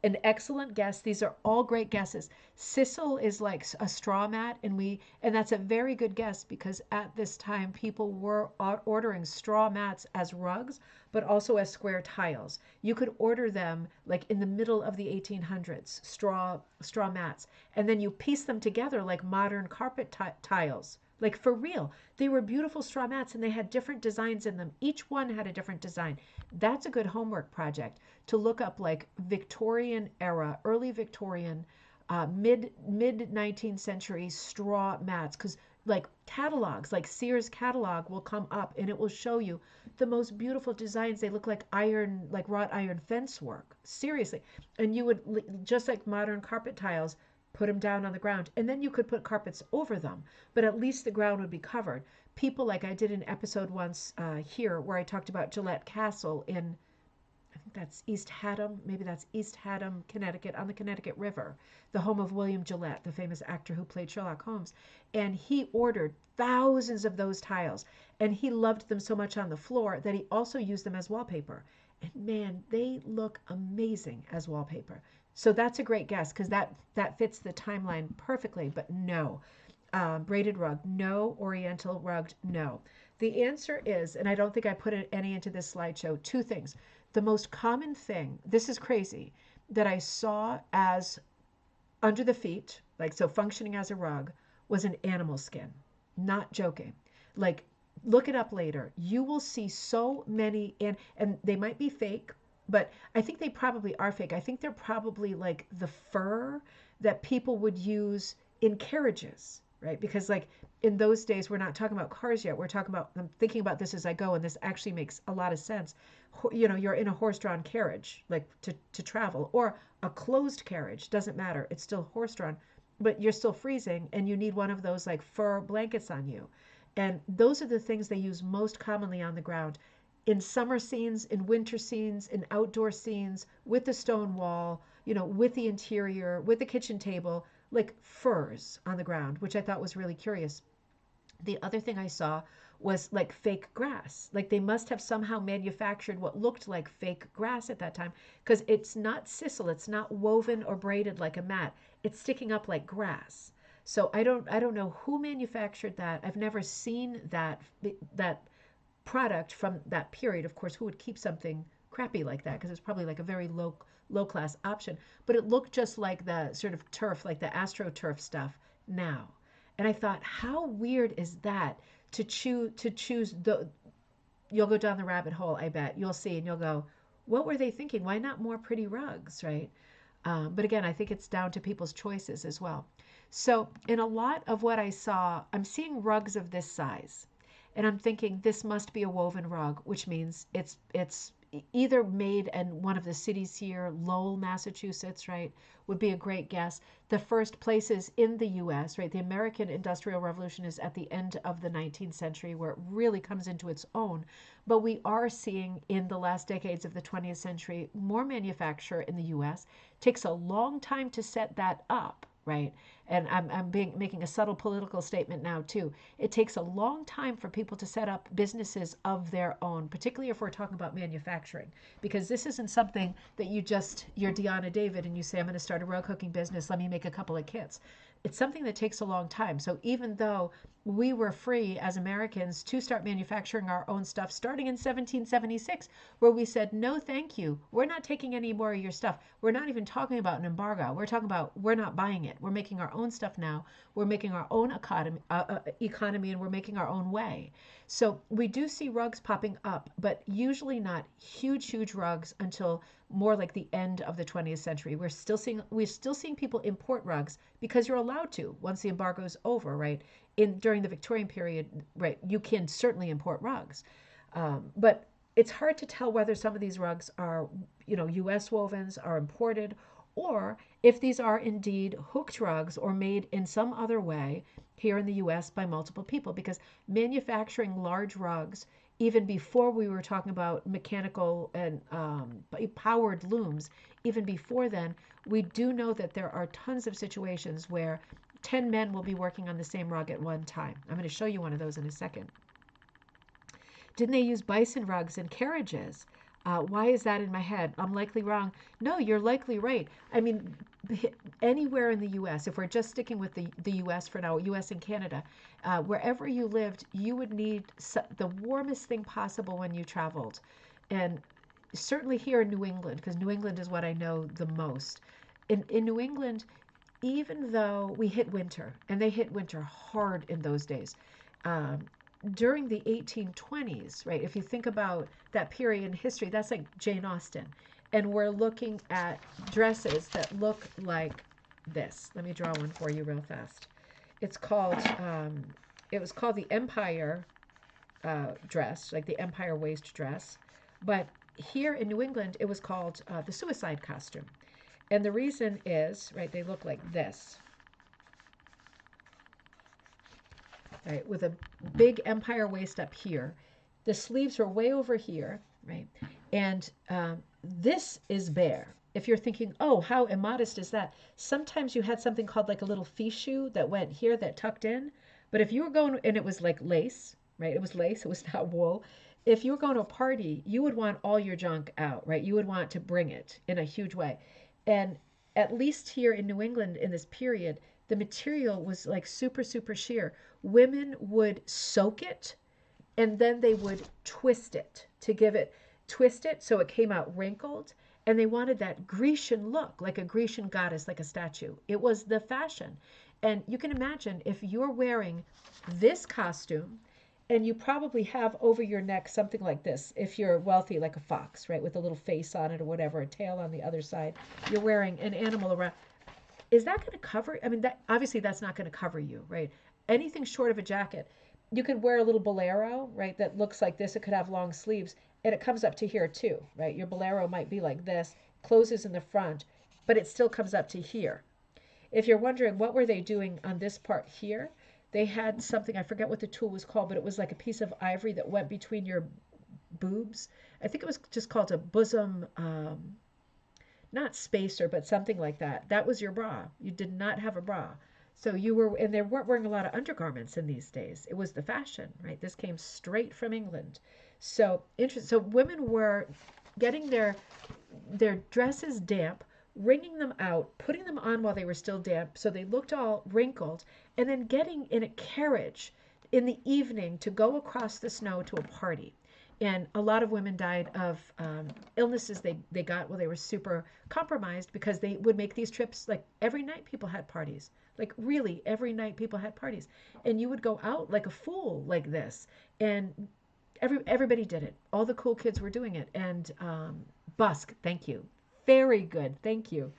an excellent guess. These are all great guesses. Sisal is like a straw mat, and that's a very good guess because at this time people were ordering straw mats as rugs, but also as square tiles. You could order them like in the middle of the 1800s, straw mats, and then you piece them together like modern carpet tiles. Like for real, they were beautiful straw mats and they had different designs in them. Each one had a different design. That's a good homework project to look up like Victorian era, early Victorian, mid 19th century straw mats because like catalogs, like Sears catalog will come up and it will show you the most beautiful designs. They look like iron, like wrought iron fence work. Seriously. And you would, just like modern carpet tiles, put them down on the ground, and then you could put carpets over them, but at least the ground would be covered. People, like I did an episode once here where I talked about Gillette Castle in, I think that's East Haddam, maybe that's East Haddam, Connecticut, on the Connecticut River, the home of William Gillette, the famous actor who played Sherlock Holmes. And he ordered thousands of those tiles, and he loved them so much on the floor that he also used them as wallpaper. And man, they look amazing as wallpaper. So that's a great guess because that fits the timeline perfectly, but no. Braided rug, no. Oriental rug, no. The answer is, and I don't think I put any into this slideshow, two things. The most common thing, this is crazy, that I saw as under the feet, like so functioning as a rug, was an animal skin. Not joking. Like, look it up later. You will see so many, and they might be fake, but I think they probably are fake. I think they're probably like the fur that people would use in carriages, right? Because like in those days, we're not talking about cars yet. We're talking about, I'm thinking about this as I go, and this actually makes a lot of sense. You're in a horse-drawn carriage, like to travel, or a closed carriage, doesn't matter. It's still horse-drawn, but you're still freezing, and you need one of those like fur blankets on you. And those are the things they use most commonly on the ground in summer scenes, in winter scenes, in outdoor scenes, with the stone wall, with the interior, with the kitchen table, like furs on the ground, which I thought was really curious. The other thing I saw was like fake grass. Like they must have somehow manufactured what looked like fake grass at that time because it's not sisal, it's not woven or braided like a mat. It's sticking up like grass. So I don't know who manufactured that. I've never seen that product from that period. Of course, who would keep something crappy like that? Because it's probably like a very low class option. But it looked just like the sort of turf, like the AstroTurf stuff now. And I thought, how weird is that to choose the? You'll go down the rabbit hole. I bet you'll see, and you'll go, what were they thinking? Why not more pretty rugs, right? But again, I think it's down to people's choices as well. So in a lot of what I saw, I'm seeing rugs of this size. And I'm thinking this must be a woven rug, which means it's either made in one of the cities here, Lowell, Massachusetts, right, would be a great guess. The first places in the U.S., right, the American Industrial Revolution is at the end of the 19th century where it really comes into its own. But we are seeing in the last decades of the 20th century more manufacture in the U.S. Takes a long time to set that up, right? And I'm making a subtle political statement now too. It takes a long time for people to set up businesses of their own, particularly if we're talking about manufacturing, because this isn't something that you're Deanna David and you say, I'm going to start a rug hooking business, let me make a couple of kits. It's something that takes a long time. So even though we were free as Americans to start manufacturing our own stuff starting in 1776, where we said, no, thank you. We're not taking any more of your stuff. We're not even talking about an embargo. We're talking about we're not buying it. We're making our own stuff now. We're making our own economy and we're making our own way. So we do see rugs popping up, but usually not huge rugs until more like the end of the 20th century. We're still seeing people import rugs because you're allowed to once the embargo is over, right? During the Victorian period, right? You can certainly import rugs, but it's hard to tell whether some of these rugs are, U.S. wovens, are imported, or if these are indeed hooked rugs or made in some other way here in the U.S. by multiple people, because manufacturing large rugs, even before we were talking about mechanical and powered looms, even before then, we do know that there are tons of situations where 10 men will be working on the same rug at one time. I'm going to show you one of those in a second. Didn't they use bison rugs in carriages? Why is that in my head? I'm likely wrong. No, you're likely right. I mean, anywhere in the U.S., if we're just sticking with the U.S. for now, U.S. and Canada, wherever you lived, you would need the warmest thing possible when you traveled. And certainly here in New England, because New England is what I know the most. In New England, even though we hit winter, and they hit winter hard in those days, during the 1820s, right? If you think about that period in history, that's like Jane Austen. And we're looking at dresses that look like this. Let me draw one for you real fast. It was called the Empire dress, like the Empire waist dress. But here in New England, it was called the suicide costume. And the reason is, right, they look like this. Right, with a big empire waist up here. The sleeves are way over here, right? And this is bare. If you're thinking, oh, how immodest is that? Sometimes you had something called like a little fichu that went here that tucked in. But if you were going, and it was like lace, right? It was lace, it was not wool. If you were going to a party, you would want all your junk out, right? You would want to bring it in a huge way. And at least here in New England in this period, the material was like super sheer. Women would soak it and then they would twist it so it came out wrinkled, and they wanted that Grecian look, like a Grecian goddess, like a statue. It was the fashion. And you can imagine if you're wearing this costume, and you probably have over your neck something like this, if you're wealthy, like a fox, right, with a little face on it or whatever, a tail on the other side. You're wearing an animal around. Is that going to cover? I mean, that obviously that's not going to cover you, right? Anything short of a jacket. You could wear a little bolero, right, that looks like this. It could have long sleeves, and it comes up to here too, right? Your bolero might be like this, closes in the front, but it still comes up to here. If you're wondering what were they doing on this part here, they had something, I forget what the tool was called, but it was like a piece of ivory that went between your boobs. I think it was just called a bosom, not spacer, but something like that. That was your bra. You did not have a bra. So you were, and they weren't wearing a lot of undergarments in these days. It was the fashion, right? This came straight from England. So So women were getting their dresses damp, wringing them out, putting them on while they were still damp, so they looked all wrinkled, and then getting in a carriage in the evening to go across the snow to a party. And a lot of women died of illnesses they got while they were super compromised, because they would make these trips. Like every night people had parties. Like really every night people had parties. And you would go out like a fool like this. And everybody did it. All the cool kids were doing it. And busk, thank you. Very good, thank you.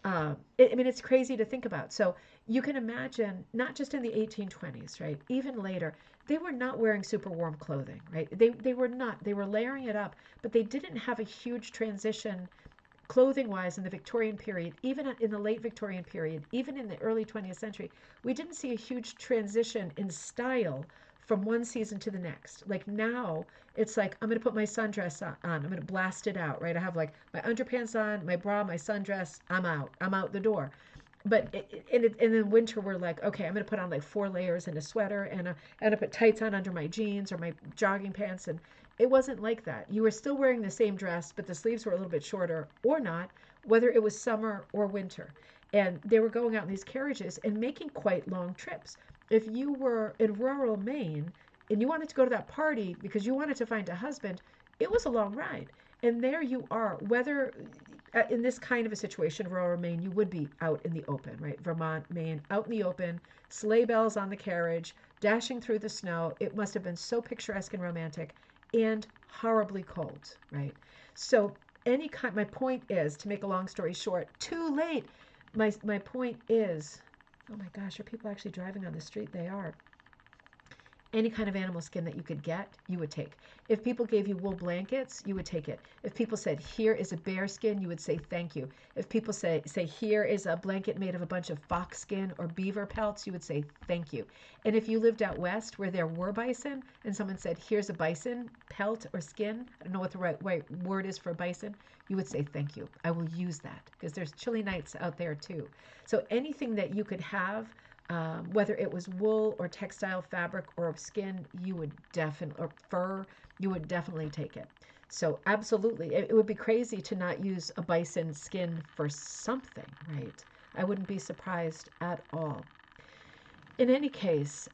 I mean, it's crazy to think about. So you can imagine, not just in the 1820s, right? Even later, they were not wearing super warm clothing, right? They were not. They were layering it up, but they didn't have a huge transition clothing-wise in the Victorian period, even in the late Victorian period, even in the early 20th century. We didn't see a huge transition in style from one season to the next. Like now, it's like, I'm going to put my sundress on. I'm going to blast it out, right? I have like my underpants on, my bra, my sundress. I'm out the door. But in the winter, we're like, okay, I'm going to put on like 4 layers and a sweater and I put tights on under my jeans or my jogging pants. And it wasn't like that. You were still wearing the same dress, but the sleeves were a little bit shorter or not, whether it was summer or winter. And they were going out in these carriages and making quite long trips. If you were in rural Maine and you wanted to go to that party because you wanted to find a husband, it was a long ride. And there you are, whether in this kind of a situation, rural Maine, you would be out in the open, right? Vermont, Maine, out in the open, sleigh bells on the carriage, dashing through the snow. It must have been so picturesque and romantic and horribly cold, right? So my point is, to make a long story short, too late. My point is, oh my gosh, are people actually driving on the street? They are. Any kind of animal skin that you could get, you would take. If people gave you wool blankets, you would take it. If people said, here is a bear skin, you would say thank you. If people say here is a blanket made of a bunch of fox skin or beaver pelts, you would say thank you. And if you lived out west where there were bison and someone said, here's a bison pelt or skin, I don't know what the right word is for bison, you would say thank you. I will use that because there's chilly nights out there too. So anything that you could have, whether it was wool or textile fabric or skin, you would definitely, or fur, you would definitely take it. So absolutely, it would be crazy to not use a bison skin for something, right? I wouldn't be surprised at all. In any case,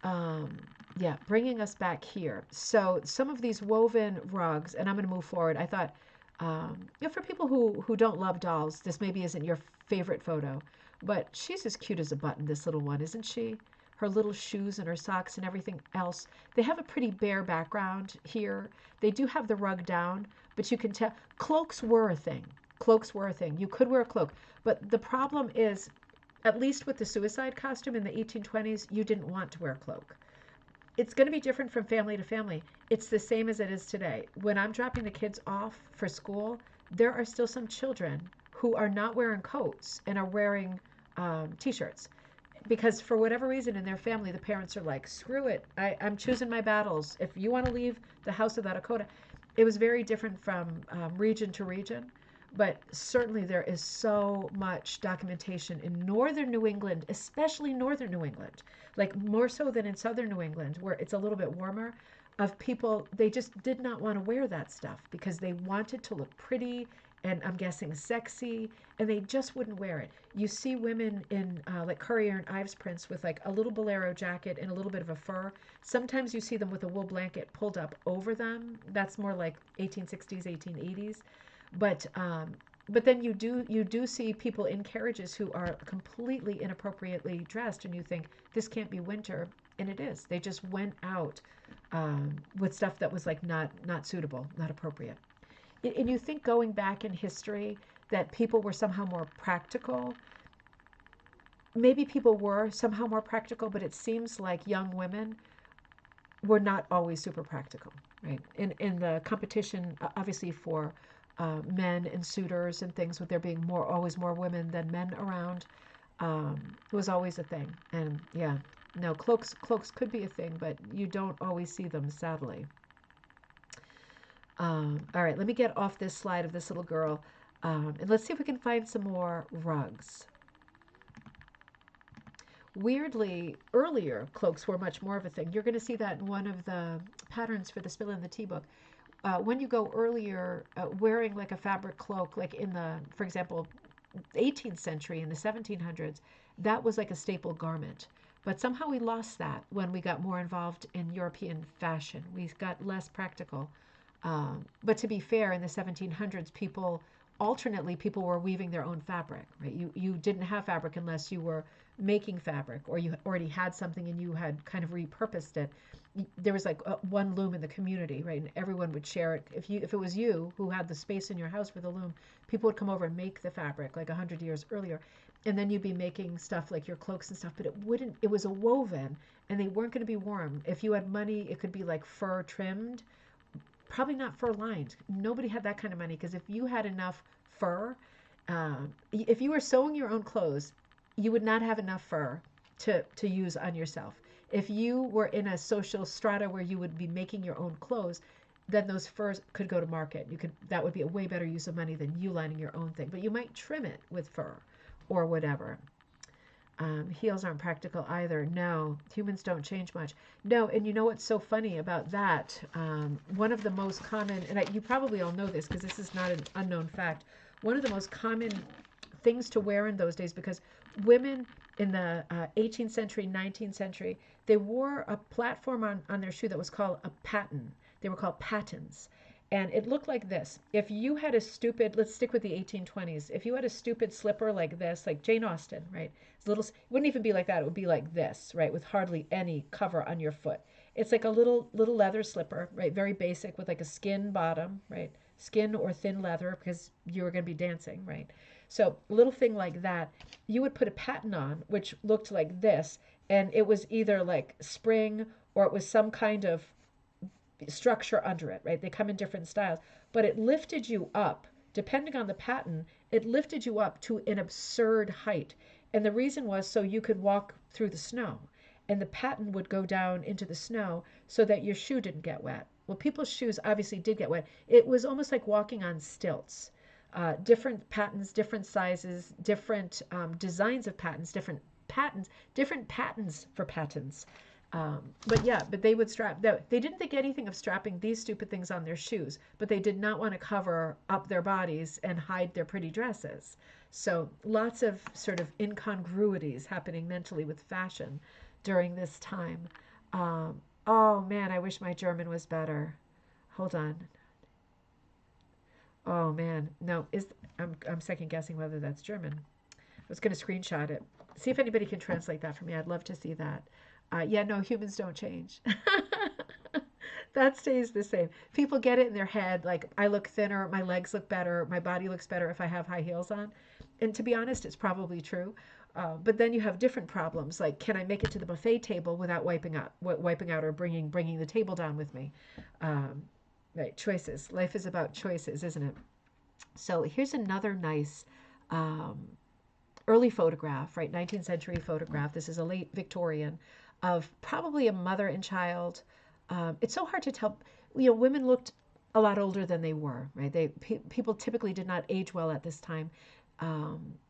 yeah, bringing us back here. So some of these woven rugs, and I'm going to move forward. I thought, for people who don't love dolls, this maybe isn't your favorite photo. But she's as cute as a button, this little one, isn't she? Her little shoes and her socks and everything else. They have a pretty bare background here. They do have the rug down, but you can tell cloaks were a thing. Cloaks were a thing. You could wear a cloak. But the problem is, at least with the suicide costume in the 1820s, you didn't want to wear a cloak. It's going to be different from family to family. It's the same as it is today. When I'm dropping the kids off for school, there are still some children who are not wearing coats and are wearing t-shirts because for whatever reason in their family the parents are like, screw it, I'm choosing my battles. If you want to leave the house without a coat. It was very different from region to region, but certainly there is so much documentation in northern New England, especially northern New England, like more so than in southern New England where it's a little bit warmer, of people, they just did not want to wear that stuff because they wanted to look pretty and I'm guessing sexy, and they just wouldn't wear it. You see women in like Currier and Ives prints with like a little bolero jacket and a little bit of a fur. Sometimes you see them with a wool blanket pulled up over them. That's more like 1860s, 1880s. But then you do see people in carriages who are completely inappropriately dressed, and you think this can't be winter, and it is. They just went out with stuff that was like not suitable, not appropriate. And you think going back in history that people were somehow more practical. Maybe people were somehow more practical, but it seems like young women were not always super practical, right? In the competition, obviously for men and suitors and things, with there being always more women than men around, it was always a thing. And yeah, no, cloaks could be a thing, but you don't always see them, sadly. All right, let me get off this slide of this little girl, and let's see if we can find some more rugs. Weirdly, earlier cloaks were much more of a thing. You're going to see that in one of the patterns for the Spill in the Tea book. When you go earlier, wearing like a fabric cloak, like in the, for example, 18th century, in the 1700s, that was like a staple garment. But somehow we lost that when we got more involved in European fashion. We got less practical. But to be fair, in the 1700s, people were weaving their own fabric, right? You didn't have fabric unless you were making fabric or you already had something and you had kind of repurposed it. There was like one loom in the community, right? And everyone would share it. If it was you who had the space in your house for the loom, people would come over and make the fabric like 100 years earlier. And then you'd be making stuff like your cloaks and stuff, but it was a woven and they weren't going to be warm. If you had money, it could be like fur trimmed. Probably not fur lined. Nobody had that kind of money because if you had enough fur, if you were sewing your own clothes, you would not have enough fur to use on yourself. If you were in a social strata where you would be making your own clothes, then those furs could go to market. That would be a way better use of money than you lining your own thing. But you might trim it with fur or whatever. Heels aren't practical either. No, humans don't change much. No, and you know what's so funny about that? One of the most common, and you probably all know this because this is not an unknown fact, one of the most common things to wear in those days, because women in the 18th century, 19th century, they wore a platform on their shoe that was called a patten. They were called pattens. And it looked like this. If you had a stupid, let's stick with the 1820s. If you had a stupid slipper like this, like Jane Austen, right? It's little, it wouldn't even be like that. It would be like this, right? With hardly any cover on your foot. It's like a little leather slipper, right? Very basic with like a skin bottom, right? Skin or thin leather because you were going to be dancing, right? So a little thing like that, you would put a patten on, which looked like this, and it was either like spring or it was some kind of structure under it, right? They come in different styles, but it lifted you up, depending on the pattern, it lifted you up to an absurd height. And the reason was so you could walk through the snow. And the pattern would go down into the snow so that your shoe didn't get wet. Well, people's shoes obviously did get wet. It was almost like walking on stilts. Different patterns, different sizes, different designs of patterns, different patterns for patterns. But they would strap. They didn't think anything of strapping these stupid things on their shoes, but they did not want to cover up their bodies and hide their pretty dresses. So lots of sort of incongruities happening mentally with fashion during this time. Oh man, I wish my German was better. Hold on. Oh man, no, I'm second guessing whether that's German. I was going to screenshot it. See if anybody can translate that for me. I'd love to see that. Yeah, no, humans don't change. That stays the same. People get it in their head, like I look thinner, my legs look better, my body looks better if I have high heels on. And to be honest, it's probably true. But then you have different problems, like can I make it to the buffet table without wiping out or bringing the table down with me? Right, choices. Life is about choices, isn't it? So here's another nice early photograph, right? 19th century photograph. This is a late Victorian of probably a mother and child. It's so hard to tell. Women looked a lot older than they were, right? People typically did not age well at this time,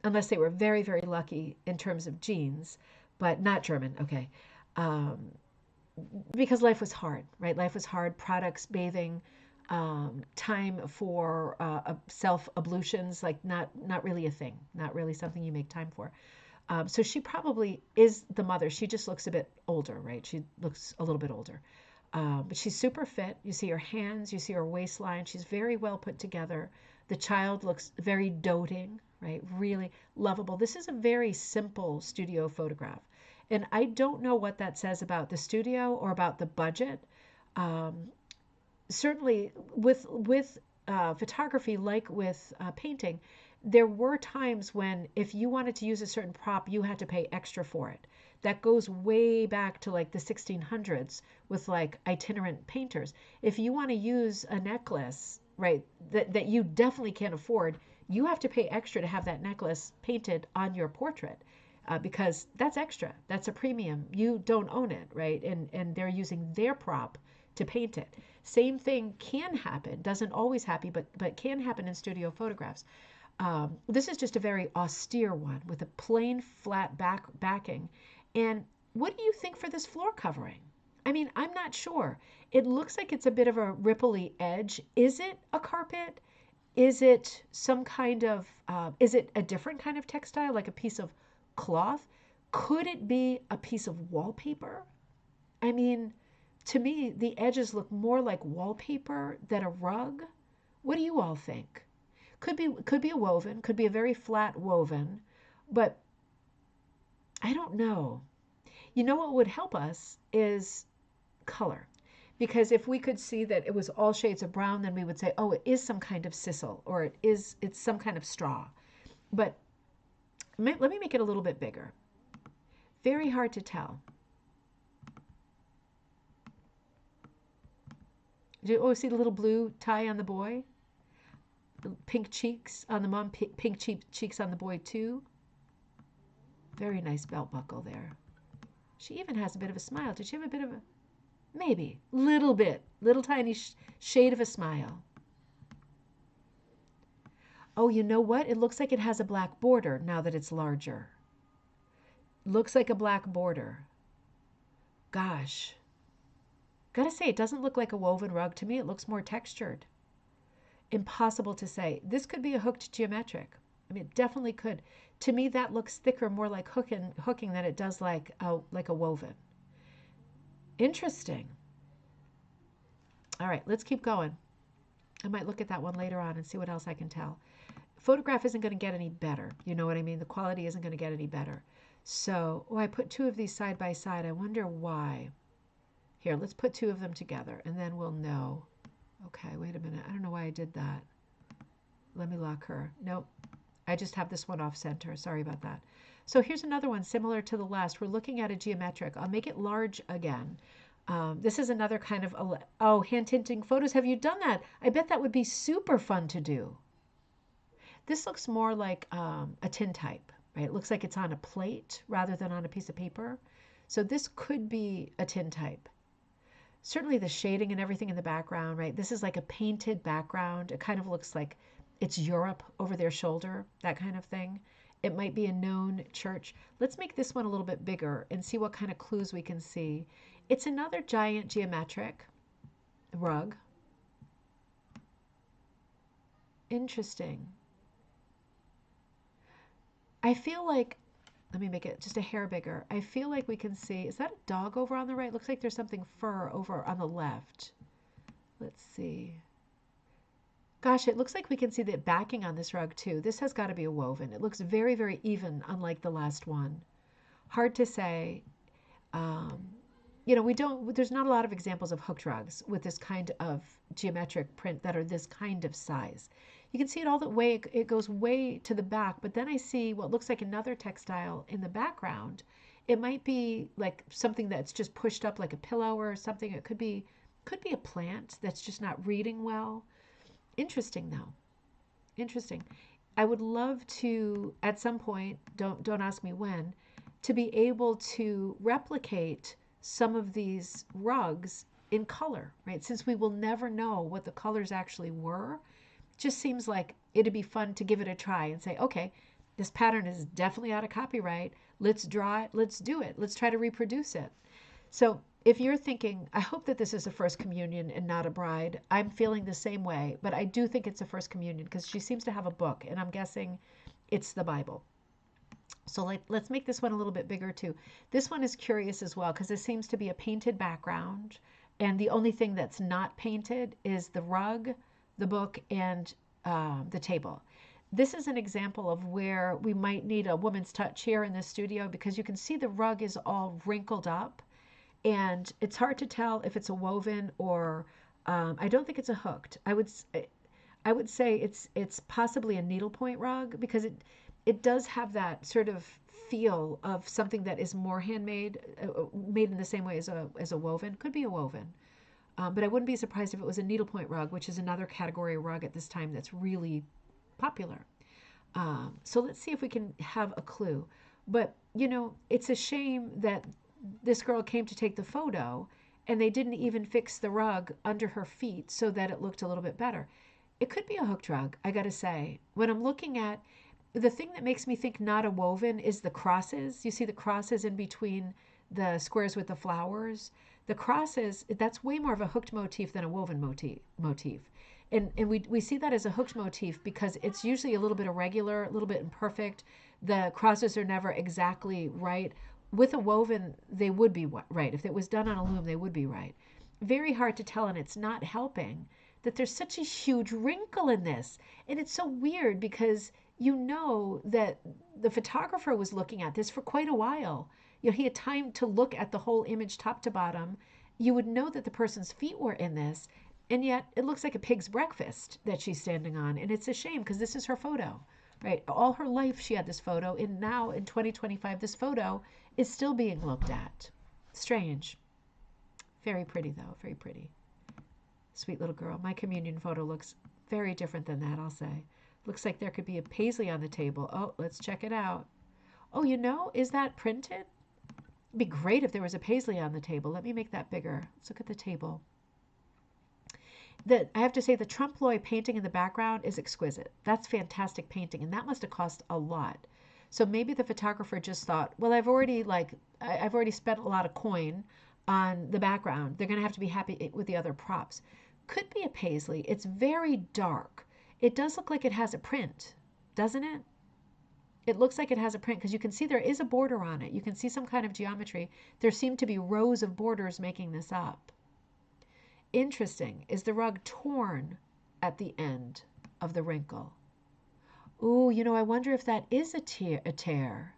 unless they were very, very lucky in terms of genes, but not German. Okay. Because life was hard, right? Life was hard. Products, bathing, time for self-ablutions, like not really a thing, not really something you make time for. So she probably is the mother. She just looks a bit older, right? She looks a little bit older. But she's super fit. You see her hands, you see her waistline. She's very well put together. The child looks very doting, right? Really lovable. This is a very simple studio photograph. And I don't know what that says about the studio or about the budget. Certainly with photography, like with painting, there were times when if you wanted to use a certain prop, you had to pay extra for it. That goes way back to like the 1600s with like itinerant painters. If you want to use a necklace, right, that you definitely can't afford, you have to pay extra to have that necklace painted on your portrait. Because that's extra. That's a premium. You don't own it, right? And they're using their prop to paint it. Same thing can happen. Doesn't always happen, but can happen in studio photographs. This is just a very austere one with a plain flat backing. And what do you think for this floor covering? I mean, I'm not sure. It looks like it's a bit of a ripply edge. Is it a carpet? Is it some kind of, is it a different kind of textile, like a piece of cloth? Could it be a piece of wallpaper? I mean, to me, the edges look more like wallpaper than a rug. What do you all think? Could be a woven, could be a very flat woven, but I don't know. You know what would help us is color. Because if we could see that it was all shades of brown, then we would say, oh, it is some kind of sisal, or it's some kind of straw. But let me make it a little bit bigger. Very hard to tell. See the little blue tie on the boy? The pink cheeks on the mom, pink cheeks on the boy too. Very nice belt buckle there. She even has a bit of a smile. Did she have a bit of a, maybe, little bit, little tiny shade of a smile? Oh, you know what? It looks like it has a black border now that it's larger. Looks like a black border. Gosh. Gotta say, it doesn't look like a woven rug. To me, it looks more textured. Impossible to say. This could be a hooked geometric. I mean, it definitely could. To me, that looks thicker, more like hooking than it does like a woven. Interesting. All right, let's keep going. I might look at that one later on and see what else I can tell. Photograph isn't going to get any better. You know what I mean? The quality isn't going to get any better. So, I put two of these side by side. I wonder why. Here, let's put two of them together and then we'll know. Okay, wait a minute. I don't know why I did that. Let me lock her. Nope. I just have this one off center. Sorry about that. So here's another one similar to the last. We're looking at a geometric. I'll make it large again. This is another kind of, hand tinting photos. Have you done that? I bet that would be super fun to do. This looks more like a tintype, right? It looks like it's on a plate rather than on a piece of paper. So this could be a tintype. Certainly the shading and everything in the background, right? This is like a painted background. It kind of looks like it's Europe over their shoulder, that kind of thing. It might be a known church. Let's make this one a little bit bigger and see what kind of clues we can see. It's another giant geometric rug. Interesting. I feel like, let me make it just a hair bigger. I feel like we can see, is that a dog over on the right? Looks like there's something fur over on the left. Let's see. Gosh, it looks like we can see the backing on this rug too. This has got to be a woven. It looks very, very even, unlike the last one. Hard to say. There's not a lot of examples of hooked rugs with this kind of geometric print that are this kind of size. You can see it all the way, it goes way to the back, but then I see what looks like another textile in the background. It might be like something that's just pushed up like a pillow or something. It could be a plant that's just not reading well. Interesting though. Interesting. I would love to, at some point, don't ask me when, to be able to replicate some of these rugs in color, right? Since we will never know what the colors actually were, just seems like it'd be fun to give it a try and say, okay, this pattern is definitely out of copyright. Let's draw it. Let's do it. Let's try to reproduce it. So if you're thinking, I hope that this is a first communion and not a bride, I'm feeling the same way, but I do think it's a first communion because she seems to have a book and I'm guessing it's the Bible. So let's make this one a little bit bigger too. This one is curious as well because it seems to be a painted background and the only thing that's not painted is the rug, the book, and the table. This is an example of where we might need a woman's touch here in the studio because you can see the rug is all wrinkled up and it's hard to tell if it's a woven or I don't think it's a hooked. I would say it's possibly a needlepoint rug because it does have that sort of feel of something that is more handmade, made in the same way as a woven. Could be a woven. But I wouldn't be surprised if it was a needlepoint rug, which is another category of rug at this time that's really popular. So let's see if we can have a clue. But, it's a shame that this girl came to take the photo and they didn't even fix the rug under her feet so that it looked a little bit better. It could be a hooked rug, I got to say. When I'm looking at, the thing that makes me think not a woven is the crosses. You see the crosses in between the squares with the flowers. The crosses, that's way more of a hooked motif than a woven motif. And we see that as a hooked motif because it's usually a little bit irregular, a little bit imperfect. The crosses are never exactly right. With a woven, they would be right. If it was done on a loom, they would be right. Very hard to tell, and it's not helping that there's such a huge wrinkle in this. And it's so weird because you know that the photographer was looking at this for quite a while. He had time to look at the whole image top to bottom. You would know that the person's feet were in this, and yet it looks like a pig's breakfast that she's standing on. And it's a shame because this is her photo, right? All her life she had this photo, and now in 2025, this photo is still being looked at. Strange. Very pretty though, very pretty. Sweet little girl. My communion photo looks very different than that, I'll say. Looks like there could be a paisley on the table. Oh, let's check it out. Oh, is that printed? It'd be great if there was a paisley on the table. Let me make that bigger. Let's look at the table. I have to say the trompe l'oeil painting in the background is exquisite. That's fantastic painting, and that must have cost a lot. So maybe the photographer just thought, well, I've already spent a lot of coin on the background. They're going to have to be happy with the other props. Could be a paisley. It's very dark. It does look like it has a print, doesn't it? It looks like it has a print because you can see there is a border on it. You can see some kind of geometry. There seem to be rows of borders making this up. Interesting. Is the rug torn at the end of the wrinkle? Ooh, I wonder if that is a tear.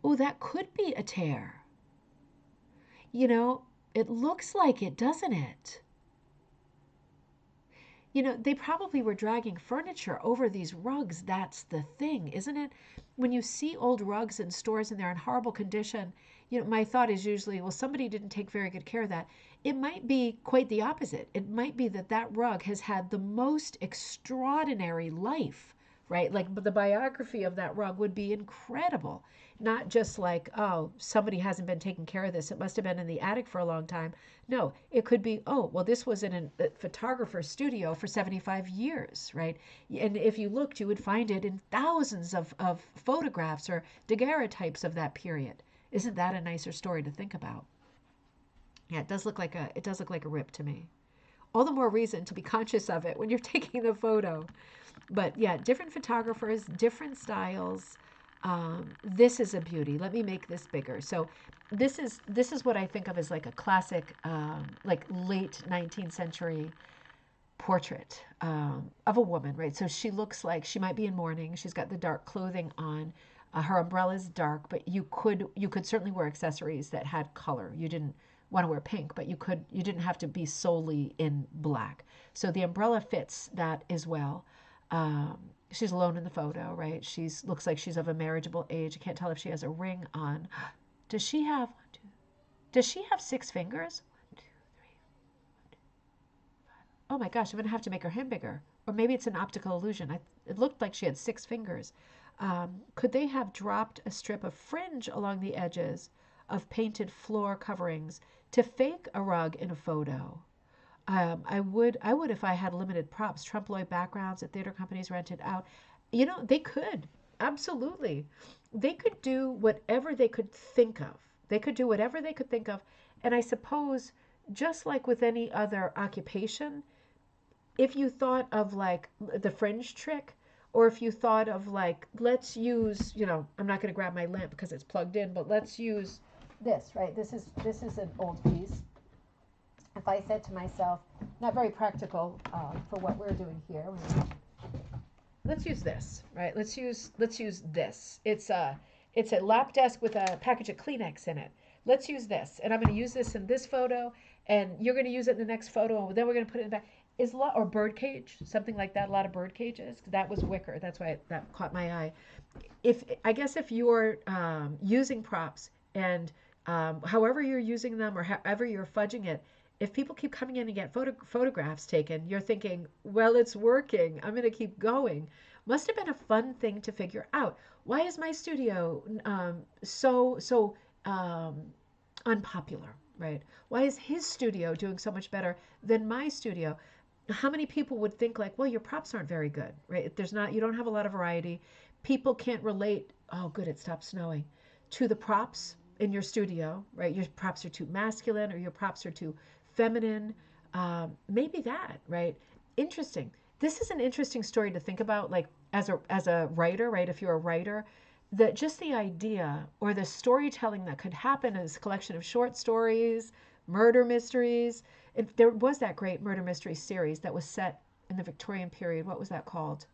Ooh, that could be a tear. It looks like it, doesn't it? They probably were dragging furniture over these rugs. That's the thing, isn't it? When you see old rugs in stores and they're in horrible condition, my thought is usually, well, somebody didn't take very good care of that. It might be quite the opposite. It might be that rug has had the most extraordinary life, right? Like the biography of that rug would be incredible. Not just like, oh, somebody hasn't been taking care of this. It must have been in the attic for a long time. No, it could be, oh, well, this was in a photographer's studio for 75 years, right? And if you looked, you would find it in thousands of photographs or daguerreotypes of that period. Isn't that a nicer story to think about? Yeah, it does look like a rip to me. All the more reason to be conscious of it when you're taking the photo. But yeah, different photographers, different styles. This is a beauty. Let me make this bigger. So this is what I think of as like a classic, like late 19th century portrait of a woman, right? So she looks like she might be in mourning. She's got the dark clothing on. Her umbrella is dark, but you could certainly wear accessories that had color. You didn't want to wear pink, but you didn't have to be solely in black. So the umbrella fits that as well. She's alone in the photo, right? Looks like she's of a marriageable age. I can't tell if she has a ring on. Does she have 6 fingers? 1, 2, 3, 1, 2, 5. Oh my gosh, I'm gonna have to make her hand bigger. Or maybe it's an optical illusion. It looked like she had 6 fingers. Could they have dropped a strip of fringe along the edges of painted floor coverings to fake a rug in a photo? I would if I had limited props, trompe l'oeil backgrounds that theater companies rented out. They could. Absolutely. They could do whatever they could think of. And I suppose, just like with any other occupation, if you thought of like the fringe trick, or if you thought of like, let's use, I'm not going to grab my lamp because it's plugged in, but let's use this, right? This is an old piece. If I said to myself, not very practical for what we're doing here. Let's use this, right? Let's use this. It's a lap desk with a package of Kleenex in it. Let's use this, and I'm going to use this in this photo, and you're going to use it in the next photo, and then we're going to put it in the back. Or bird cage, something like that. A lot of bird cages. That was wicker. That's why that caught my eye. I guess if you're using props and however you're using them or however you're fudging it, if people keep coming in and get photographs taken, you're thinking, well, it's working. I'm going to keep going. Must have been a fun thing to figure out. Why is my studio so unpopular, right? Why is his studio doing so much better than my studio? How many people would think like, well, your props aren't very good, right? You don't have a lot of variety. People can't relate, oh, good, it stopped snowing, to the props in your studio, right? Your props are too masculine or your props are too feminine. Maybe that, right? Interesting. This is an interesting story to think about, like as a writer, right? If you're a writer, that just the idea or the storytelling that could happen in this collection of short stories, murder mysteries. There was that great murder mystery series that was set in the Victorian period. What was that called?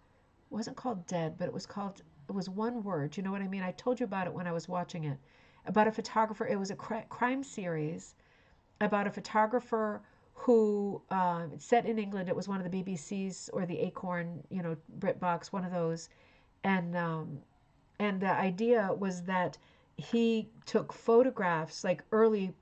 It wasn't called Dead, but it was one word. Do you know what I mean? I told you about it when I was watching it. About a photographer. It was a crime series about a photographer who set in England. It was one of the BBC's or the Acorn, BritBox, one of those. And the idea was that he took photographs, like early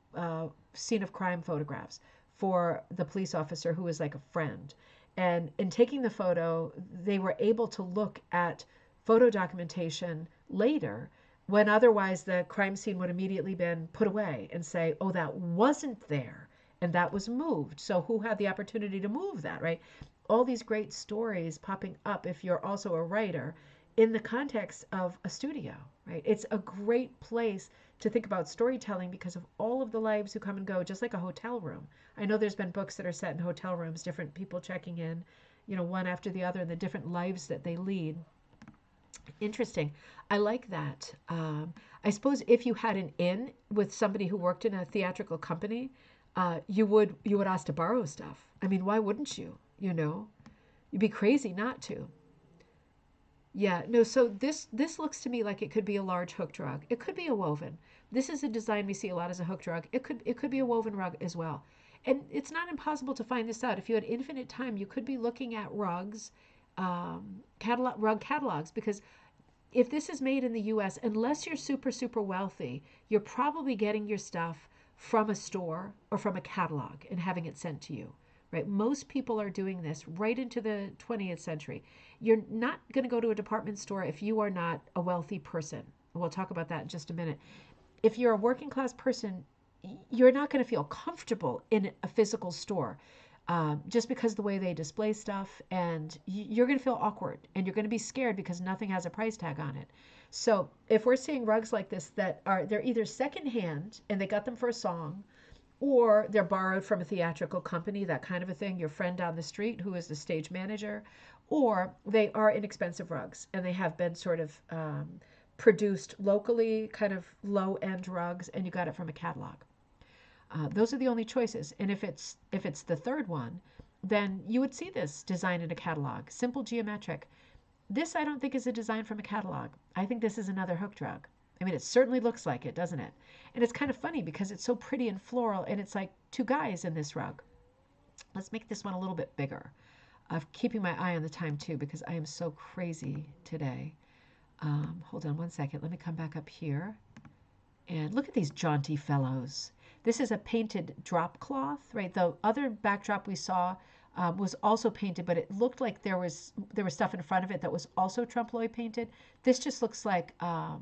scene of crime photographs, for the police officer who was like a friend. And in taking the photo, they were able to look at photo documentation later when otherwise the crime scene would immediately been put away and say, oh, that wasn't there and that was moved. So who had the opportunity to move that, right? All these great stories popping up if you're also a writer. in the context of a studio, right? It's a great place to think about storytelling because of all of the lives who come and go, just like a hotel room. I know there's been books that are set in hotel rooms, different people checking in, one after the other, and the different lives that they lead. Interesting. I like that. I suppose if you had an in with somebody who worked in a theatrical company, you would ask to borrow stuff. I mean, why wouldn't you? You'd be crazy not to. Yeah, no, so this looks to me like it could be a large hooked rug. It could be a woven. This is a design we see a lot as a hooked rug. It could be a woven rug as well. And it's not impossible to find this out. If you had infinite time, you could be looking at rugs, rug catalogs, because if this is made in the US, unless you're super, super wealthy, you're probably getting your stuff from a store or from a catalog and having it sent to you. Right? Most people are doing this right into the 20th century. You're not going to go to a department store if you are not a wealthy person. We'll talk about that in just a minute. If you're a working class person, you're not going to feel comfortable in a physical store just because the way they display stuff, and you're going to feel awkward and you're going to be scared because nothing has a price tag on it. So if we're seeing rugs like this they're either secondhand and they got them for a song, or they're borrowed from a theatrical company, that kind of a thing, your friend down the street who is the stage manager, or they are inexpensive rugs and they have been sort of produced locally, kind of low-end rugs, and you got it from a catalog. Those are the only choices. And if it's the third one, then you would see this design in a catalog, simple geometric. This I don't think is a design from a catalog. I think this is another hooked rug. I mean, it certainly looks like it, doesn't it? And it's kind of funny because it's so pretty and floral, and it's like two guys in this rug. Let's make this one a little bit bigger. I'm keeping my eye on the time too because I am so crazy today. Hold on one second. Let me come back up here. And look at these jaunty fellows. This is a painted drop cloth, right? The other backdrop we saw was also painted, but it looked like there was stuff in front of it that was also trompe l'oeil painted. This just looks like a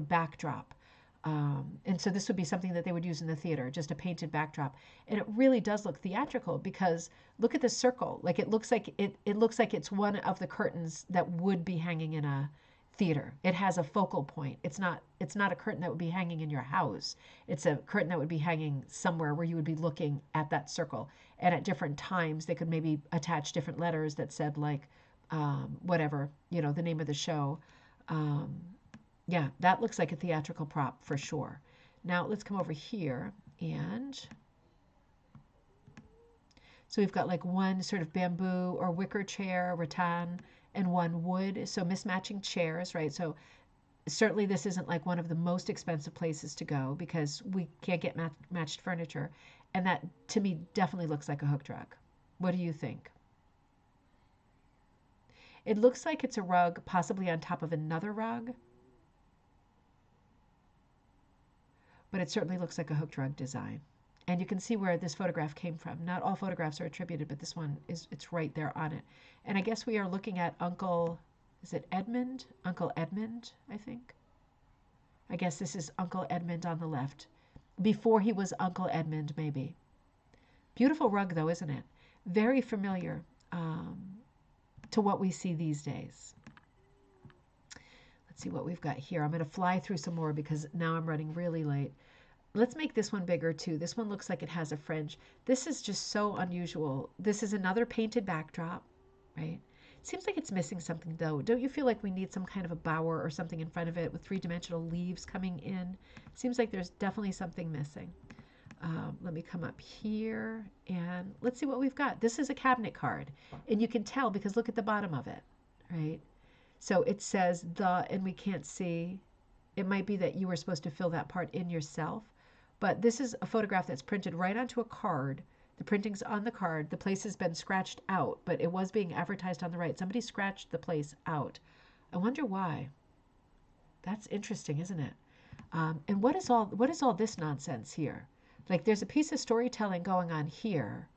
backdrop, and so this would be something that they would use in the theater, just a painted backdrop. And it really does look theatrical because look at the circle. Like it looks like it's one of the curtains that would be hanging in a theater. It has a focal point. It's not a curtain that would be hanging in your house. It's a curtain that would be hanging somewhere where you would be looking at that circle. And at different times, they could maybe attach different letters that said like, whatever, the name of the show. Yeah, that looks like a theatrical prop for sure. Now let's come over here and so we've got like one sort of bamboo or wicker chair, rattan, and one wood, so mismatching chairs, right? So certainly this isn't like one of the most expensive places to go because we can't get matched furniture. And that, to me, definitely looks like a hooked rug. What do you think? It looks like it's a rug possibly on top of another rug, but it certainly looks like a hooked rug design. And you can see where this photograph came from. Not all photographs are attributed, but this one it's right there on it. And I guess we are looking at is it Edmund? Uncle Edmund, I think. I guess this is Uncle Edmund on the left. Before he was Uncle Edmund, maybe. Beautiful rug, though, isn't it? Very familiar to what we see these days. Let's see what we've got here. I'm going to fly through some more because now I'm running really late. Let's make this one bigger too. This one looks like it has a fringe. This is just so unusual. This is another painted backdrop, right? Seems like it's missing something though. Don't you feel like we need some kind of a bower or something in front of it with three-dimensional leaves coming in? Seems like there's definitely something missing. Let me come up here and let's see what we've got. This is a cabinet card, and you can tell because look at the bottom of it, right? So it says the, and we can't see. It might be that you were supposed to fill that part in yourself. But this is a photograph that's printed right onto a card. The printing's on the card. The place has been scratched out, but it was being advertised on the right. Somebody scratched the place out. I wonder why. That's interesting, isn't it? And what is all this nonsense here? Like there's a piece of storytelling going on here,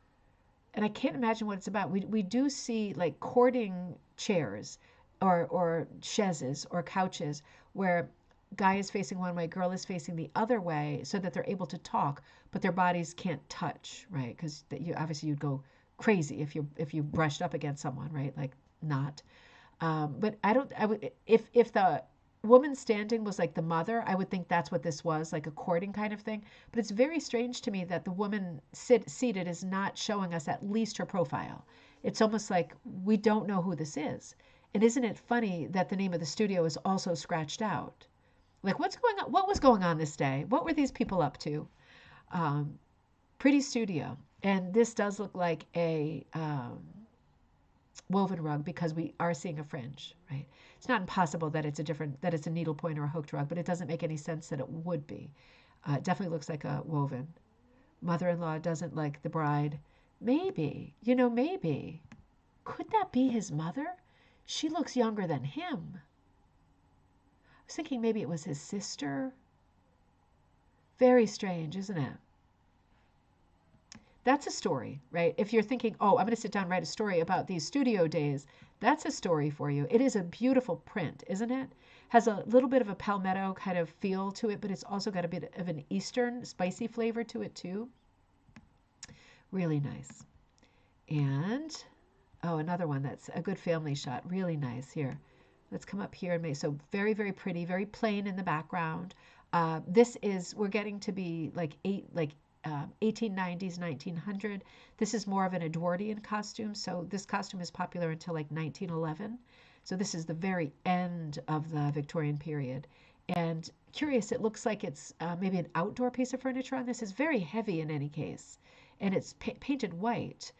and I can't imagine what it's about. We do see like courting chairs or chaises or couches where guy is facing one way, girl is facing the other way so that they're able to talk, but their bodies can't touch, right? Because obviously you'd go crazy if you brushed up against someone, right? Like not. But I would, if the woman standing was like the mother, I would think that's what this was, like a courting kind of thing. But it's very strange to me that the woman seated is not showing us at least her profile. It's almost like we don't know who this is. And isn't it funny that the name of the studio is also scratched out? Like, what's going on? What was going on this day? What were these people up to? Um, Pretty studio. And this does look like a woven rug because we are seeing a fringe, right? It's not impossible that it's a needlepoint or a hooked rug, but it doesn't make any sense that it would be. It definitely looks like a woven. Mother-in-law doesn't like the bride. Maybe, maybe. Could that be his mother? She looks younger than him. I was thinking maybe it was his sister. Very strange, isn't it? That's a story, right? If you're thinking, oh, I'm going to sit down and write a story about these studio days, that's a story for you. It is a beautiful print, isn't it? Has a little bit of a palmetto kind of feel to it, but it's also got a bit of an Eastern spicy flavor to it too. Really nice. And, oh, another one that's a good family shot. Really nice here. Let's come up here and make, so very, very pretty, very plain in the background. We're getting to be like 1890s, 1900. This is more of an Edwardian costume. So this costume is popular until like 1911. So this is the very end of the Victorian period. And curious, it looks like it's maybe an outdoor piece of furniture on this. It's very heavy in any case. And it's painted white.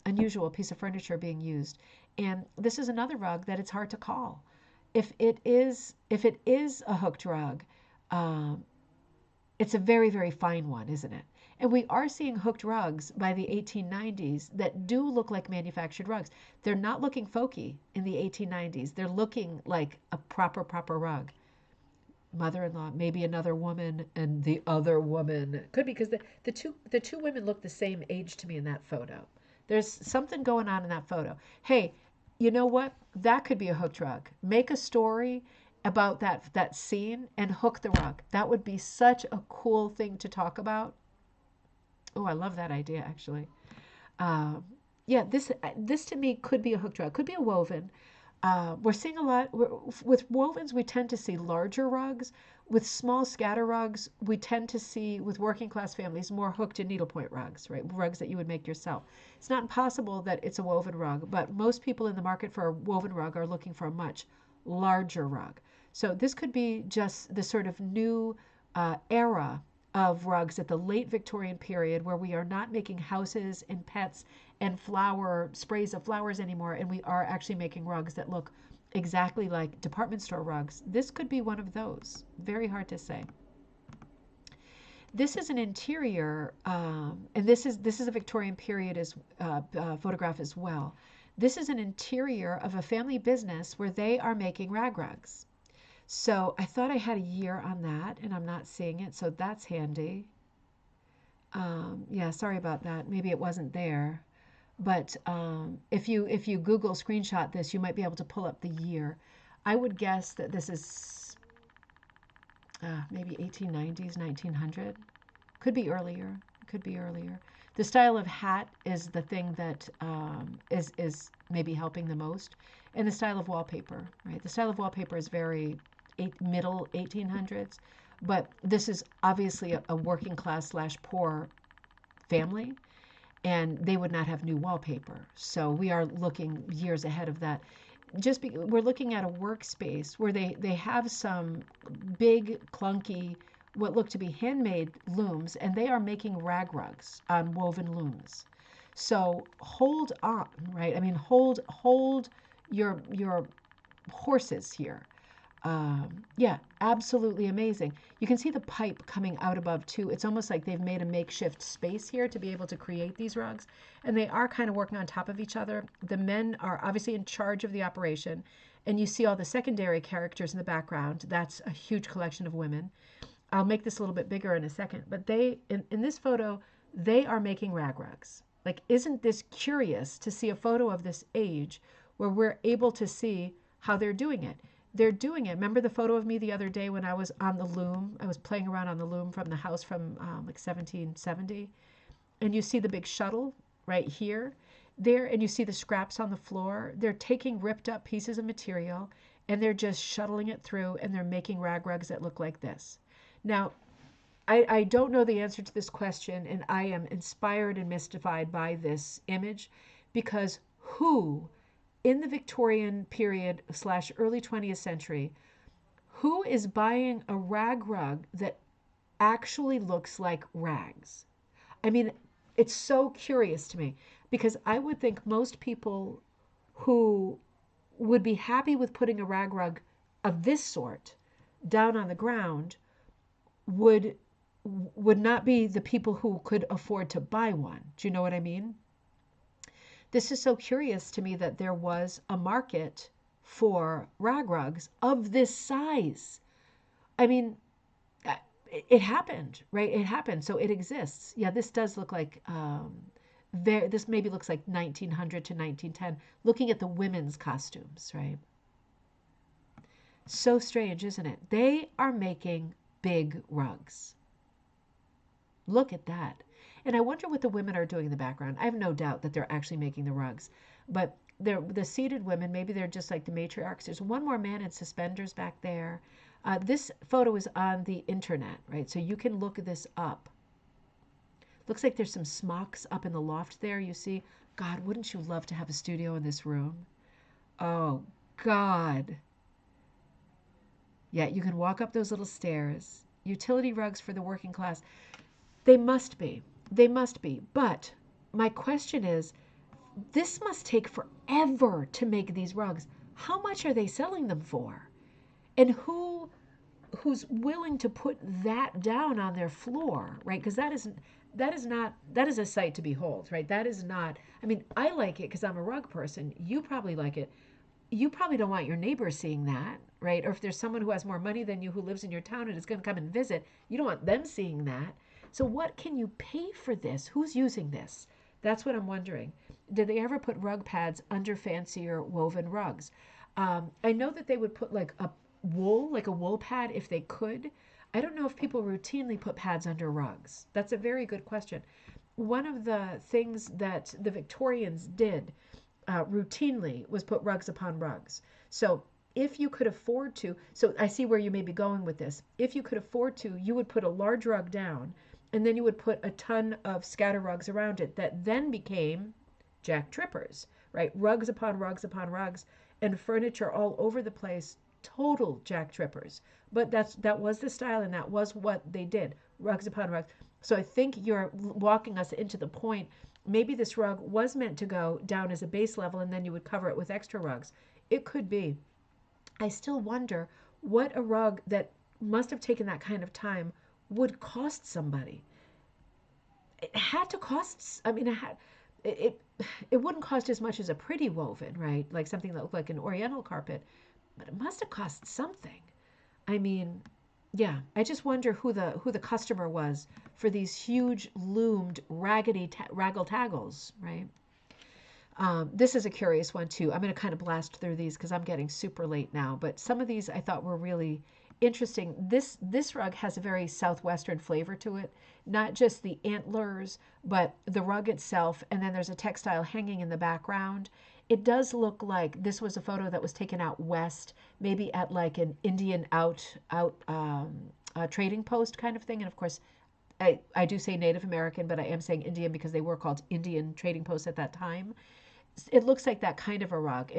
Unusual piece of furniture being used. And this is another rug that it's hard to call. If it is a hooked rug, it's a very, very fine one, isn't it? And we are seeing hooked rugs by the 1890s that do look like manufactured rugs. They're not looking folky in the 1890s. They're looking like a proper rug. Mother-in-law, maybe another woman, and the other woman. Could be because the two women look the same age to me in that photo. There's something going on in that photo. Hey, you know what? That could be a hooked rug. Make a story about that scene and hook the rug. That would be such a cool thing to talk about. Oh, I love that idea actually. Yeah, this to me could be a hooked rug, could be a woven. We're seeing a lot with wovens. We tend to see larger rugs. With small scatter rugs, we tend to see with working class families more hooked and needlepoint rugs, right? Rugs that you would make yourself. It's not impossible that it's a woven rug, but most people in the market for a woven rug are looking for a much larger rug. So this could be just the sort of new era of rugs at the late Victorian period where we are not making houses and pets and sprays of flowers anymore, and we are actually making rugs that look exactly like department store rugs. This could be one of those. Very hard to say. This is an interior, and this is a Victorian period photograph as well. This is an interior of a family business where they are making rag rugs. So I thought I had a year on that, and I'm not seeing it, so that's handy. Yeah, sorry about that. Maybe it wasn't there. But if you Google screenshot this, you might be able to pull up the year. I would guess that this is maybe 1890s, 1900. Could be earlier. Could be earlier. The style of hat is the thing that is maybe helping the most, and the style of wallpaper. Right. The style of wallpaper is very middle 1800s, but this is obviously a working class / poor family, and they would not have new wallpaper. So we are looking years ahead of that. We're looking at a workspace where they have some big, clunky, what look to be handmade looms, and they are making rag rugs on woven looms. So hold on, right? I mean, hold your horses here. Yeah, absolutely amazing. You can see the pipe coming out above too. It's almost like they've made a makeshift space here to be able to create these rugs. And they are kind of working on top of each other. The men are obviously in charge of the operation. And you see all the secondary characters in the background. That's a huge collection of women. I'll make this a little bit bigger in a second. But in this photo, they are making rag rugs. Like, isn't this curious to see a photo of this age where we're able to see how they're doing it? They're doing it. Remember the photo of me the other day when I was on the loom? I was playing around on the loom from the house from like 1770. And you see the big shuttle right here. there, and you see the scraps on the floor. They're taking ripped up pieces of material and they're just shuttling it through, and they're making rag rugs that look like this. Now, I don't know the answer to this question, and I am inspired and mystified by this image, because who in the Victorian period / early 20th century, who is buying a rag rug that actually looks like rags? I mean, it's so curious to me, because I would think most people who would be happy with putting a rag rug of this sort down on the ground would not be the people who could afford to buy one. Do you know what I mean? This is so curious to me that there was a market for rag rugs of this size. I mean, it happened, right? It happened. So it exists. Yeah, this does look like, this maybe looks like 1900 to 1910, looking at the women's costumes, right? So strange, isn't it? They are making big rugs. Look at that. And I wonder what the women are doing in the background. I have no doubt that they're actually making the rugs. But they're the seated women, maybe they're just like the matriarchs. There's one more man in suspenders back there. This photo is on the internet, right? So you can look this up. Looks like there's some smocks up in the loft there, you see. God, wouldn't you love to have a studio in this room? Oh, God. Yeah, you can walk up those little stairs. Utility rugs for the working class. They must be. They must be. But my question is, this must take forever to make these rugs. How much are they selling them for? And who's willing to put that down on their floor, right? Because that is a sight to behold, right? That is not, I mean, I like it because I'm a rug person. You probably like it. You probably don't want your neighbor seeing that, right? Or if there's someone who has more money than you who lives in your town and is going to come and visit, you don't want them seeing that. So what can you pay for this? Who's using this? That's what I'm wondering. Did they ever put rug pads under fancier woven rugs? I know that they would put like a wool pad if they could. I don't know if people routinely put pads under rugs. That's a very good question. One of the things that the Victorians did routinely was put rugs upon rugs. So if you could afford to, so I see where you may be going with this. If you could afford to, you would put a large rug down, and then you would put a ton of scatter rugs around it that then became jack trippers, right? Rugs upon rugs upon rugs, and furniture all over the place, total jack trippers. But that was the style, and that was what they did, rugs upon rugs. So I think you're walking us into the point. Maybe this rug was meant to go down as a base level, and then you would cover it with extra rugs. It could be. I still wonder what a rug that must have taken that kind of time would cost somebody. It had to cost, I mean, it wouldn't cost as much as a pretty woven, right? Like something that looked like an oriental carpet, but it must have cost something. I mean, yeah, I just wonder who the customer was for these huge loomed raggedy raggle-taggles, right? This is a curious one too. I'm going to kind of blast through these because I'm getting super late now, but some of these I thought were really interesting. This rug has a very southwestern flavor to it, not just the antlers, but the rug itself, and then there's a textile hanging in the background. It does look like this was a photo that was taken out west, maybe at like an Indian trading post kind of thing. And of course, I do say Native American, but I am saying Indian because they were called Indian trading posts at that time. It looks like that kind of a rug.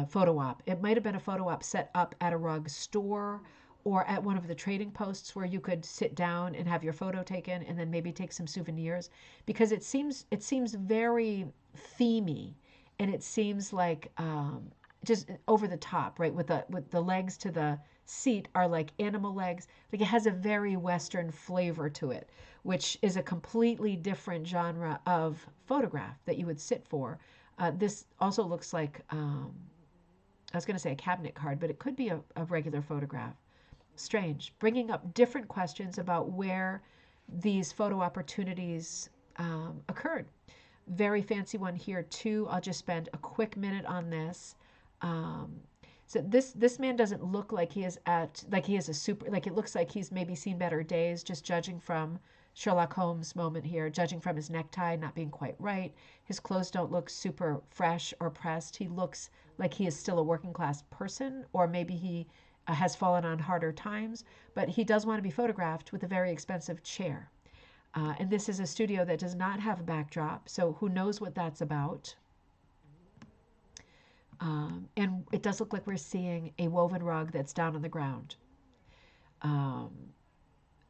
Photo op. It might have been a photo op set up at a rug store or at one of the trading posts where you could sit down and have your photo taken and then maybe take some souvenirs, because it seems very themey, and it seems like just over the top, right? With the legs to the seat are like animal legs. Like it has a very Western flavor to it, which is a completely different genre of photograph that you would sit for. This also looks like, I was going to say a cabinet card, but it could be a regular photograph. Strange, bringing up different questions about where these photo opportunities occurred. Very fancy one here too. I'll just spend a quick minute on this. So this man doesn't look like he is a super, like it looks like he's maybe seen better days, just judging from Sherlock Holmes moment here, judging from his necktie not being quite right. His clothes don't look super fresh or pressed. He looks like he is still a working class person, or maybe he has fallen on harder times, but he does want to be photographed with a very expensive chair. And this is a studio that does not have a backdrop, so who knows what that's about. And it does look like we're seeing a woven rug that's down on the ground.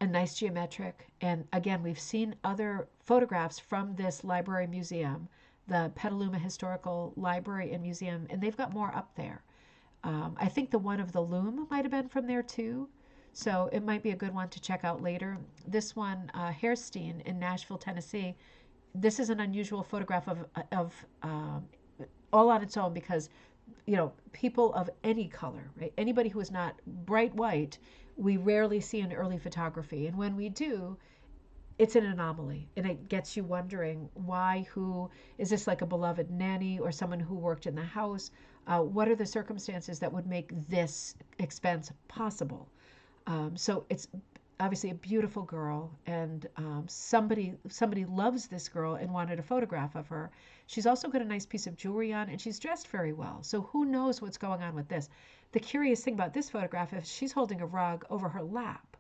A nice geometric. And again, we've seen other photographs from this library museum, the Petaluma Historical Library and Museum, and they've got more up there. I think the one of the loom might have been from there too. So it might be a good one to check out later. This one, Hairstein in Nashville, Tennessee. This is an unusual photograph of all on its own because, people of any color, right? Anybody who is not bright white, we rarely see in early photography. And when we do, it's an anomaly. And it gets you wondering why, who, is this like a beloved nanny or someone who worked in the house? What are the circumstances that would make this expense possible? So it's obviously a beautiful girl, and somebody loves this girl and wanted a photograph of her. She's also got a nice piece of jewelry on, and she's dressed very well. So who knows what's going on with this? The curious thing about this photograph is she's holding a rug over her lap.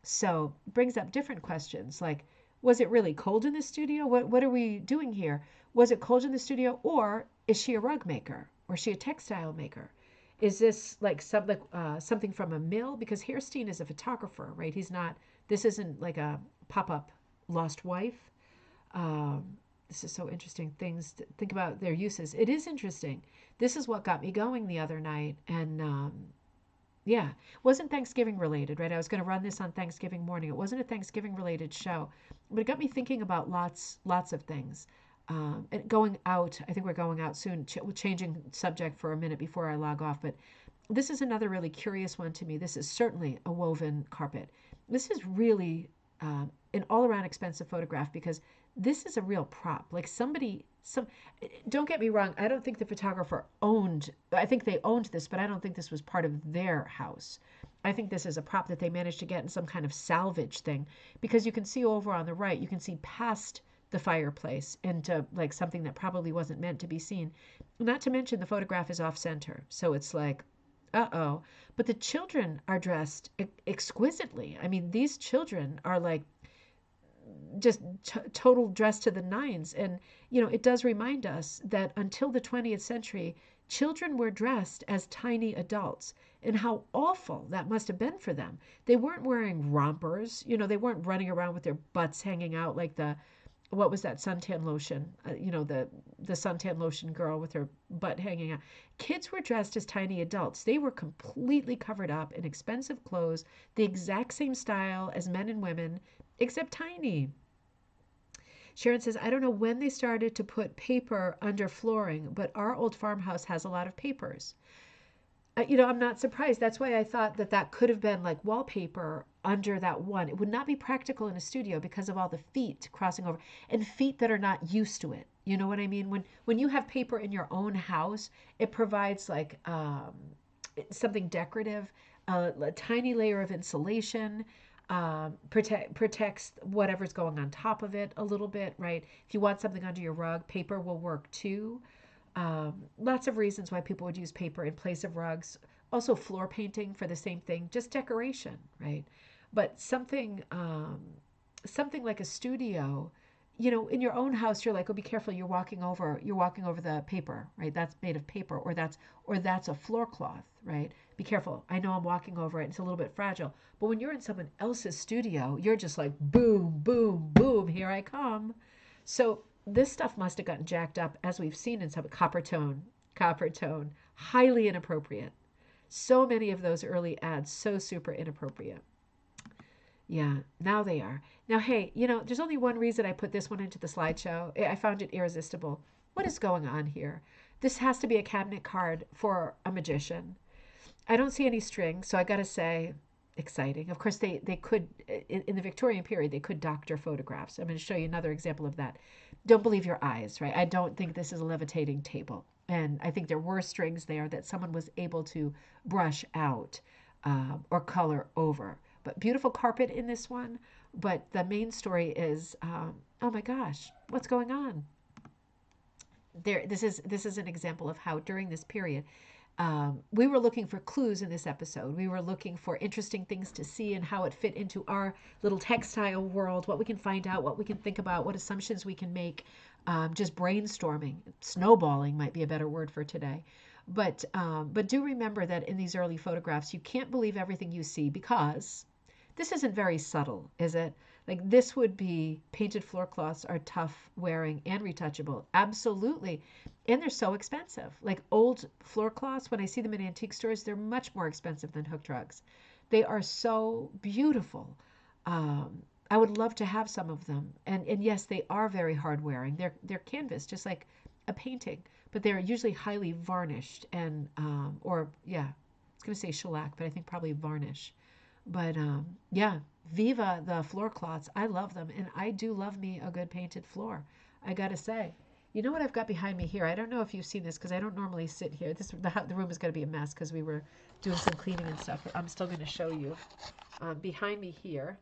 So it brings up different questions like, was it really cold in the studio? What are we doing here? Was it cold in the studio, or is she a rug maker? Or is she a textile maker? Is this like something from a mill? Because Hairstein is a photographer, right? This isn't like a pop-up lost wife. This is so interesting. Things to think about their uses. It is interesting. This is what got me going the other night. And yeah, wasn't Thanksgiving related, right? I was going to run this on Thanksgiving morning. It wasn't a Thanksgiving related show, but it got me thinking about lots of things. And going out, I think we're going out soon, changing subject for a minute before I log off, but this is another really curious one to me. This is certainly a woven carpet. This is really an all-around expensive photograph because this is a real prop. Like don't get me wrong, I don't think the photographer I think they owned this, but I don't think this was part of their house. I think this is a prop that they managed to get in some kind of salvage thing, because you can see over on the right, you can see past the fireplace into like something that probably wasn't meant to be seen. Not to mention the photograph is off center. So it's like, uh-oh. But the children are dressed exquisitely. I mean, these children are like just total dress to the nines. And, it does remind us that until the 20th century, children were dressed as tiny adults, and how awful that must have been for them. They weren't wearing rompers. They weren't running around with their butts hanging out like what was that suntan lotion? The suntan lotion girl with her butt hanging out. Kids were dressed as tiny adults. They were completely covered up in expensive clothes, the exact same style as men and women, except tiny. Sharon says, I don't know when they started to put paper under flooring, but our old farmhouse has a lot of papers. I'm not surprised. That's why I thought that could have been like wallpaper under that one. It would not be practical in a studio because of all the feet crossing over, and feet that are not used to it. You know what I mean? When you have paper in your own house, it provides like something decorative, a tiny layer of insulation, protects whatever's going on top of it a little bit, right? If you want something under your rug, paper will work too. Lots of reasons why people would use paper in place of rugs. Also floor painting for the same thing, just decoration, right? But something like a studio, in your own house, you're like, oh, be careful, you're walking over the paper, right? That's made of paper, or that's a floor cloth, right? Be careful. I know I'm walking over it. It's a little bit fragile. But when you're in someone else's studio, you're just like, boom, boom, boom, here I come. So this stuff must have gotten jacked up, as we've seen in some copper tone, highly inappropriate. So many of those early ads, so super inappropriate. Yeah, now they are. Now, hey, there's only one reason I put this one into the slideshow. I found it irresistible. What is going on here? This has to be a cabinet card for a magician. I don't see any strings, so I got to say, exciting. Of course, they could, in the Victorian period, they could doctor photographs. I'm going to show you another example of that. Don't believe your eyes, right? I don't think this is a levitating table. And I think there were strings there that someone was able to brush out or color over. But beautiful carpet in this one. But the main story is, oh my gosh, what's going on? This is an example of how during this period we were looking for clues in this episode. We were looking for interesting things to see and how it fit into our little textile world, what we can find out, what we can think about, what assumptions we can make, just brainstorming. Snowballing might be a better word for today. But do remember that in these early photographs, you can't believe everything you see because this isn't very subtle, is it? Like this would be painted floor cloths are tough wearing and retouchable. Absolutely. And they're so expensive. Like old floor cloths, when I see them in antique stores, they're much more expensive than hooked rugs. They are so beautiful. I would love to have some of them. And yes, they are very hard wearing. They're canvas, just like a painting, but they're usually highly varnished and or yeah, I was going to say shellac, but I think probably varnish. But yeah, Viva the floor cloths. I love them, and I do love me a good painted floor. I gotta say. You know what I've got behind me here? I don't know if you've seen this because I don't normally sit here. The room is going to be a mess because we were doing some cleaning and stuff. But I'm still going to show you. Behind me here,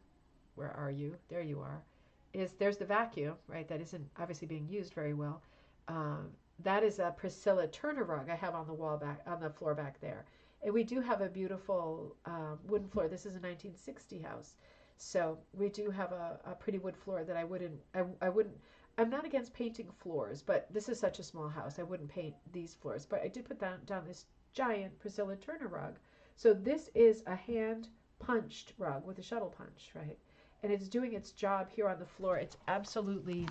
where are you? There you are. There's the vacuum, right? That isn't obviously being used very well. That is a Priscilla Turner rug I have on the wall back on the floor back there. And we do have a beautiful wooden floor. This is a 1960 house. So we do have a pretty wood floor that I wouldn't, I'm not against painting floors, but this is such a small house. I wouldn't paint these floors. But I did put down this giant Priscilla Turner rug. So this is a hand punched rug with a shuttle punch, right? And it's doing its job here on the floor. It's absolutely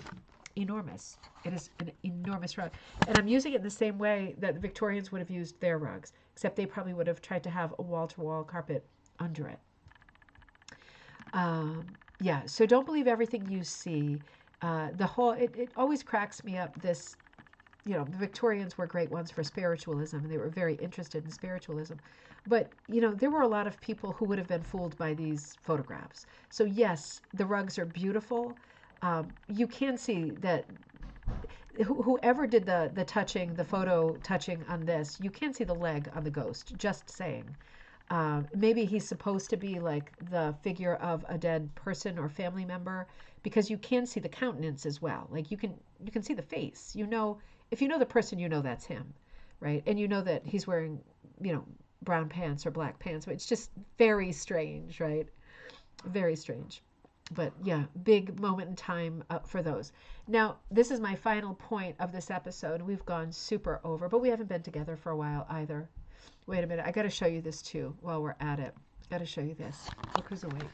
enormous. It is an enormous rug. And I'm using it in the same way that the Victorians would have used their rugs, except they probably would have tried to have a wall-to-wall carpet under it. Yeah, so don't believe everything you see. It always cracks me up this, the Victorians were great ones for spiritualism, and they were very interested in spiritualism. But, there were a lot of people who would have been fooled by these photographs. So yes, the rugs are beautiful. You can see that whoever did the touching, the photo touching on this, you can see the leg on the ghost, just saying. Maybe he's supposed to be like the figure of a dead person or family member, because you can see the countenance as well. Like you can see the face. If you know the person, that's him, right? And you know that he's wearing, brown pants or black pants. It's just very strange, right? Very strange. But yeah, big moment in time for those. Now, this is my final point of this episode. We've gone super over, but we haven't been together for a while either. Wait a minute. I got to show you this too while we're at it. Got to show you this. Look who's awake.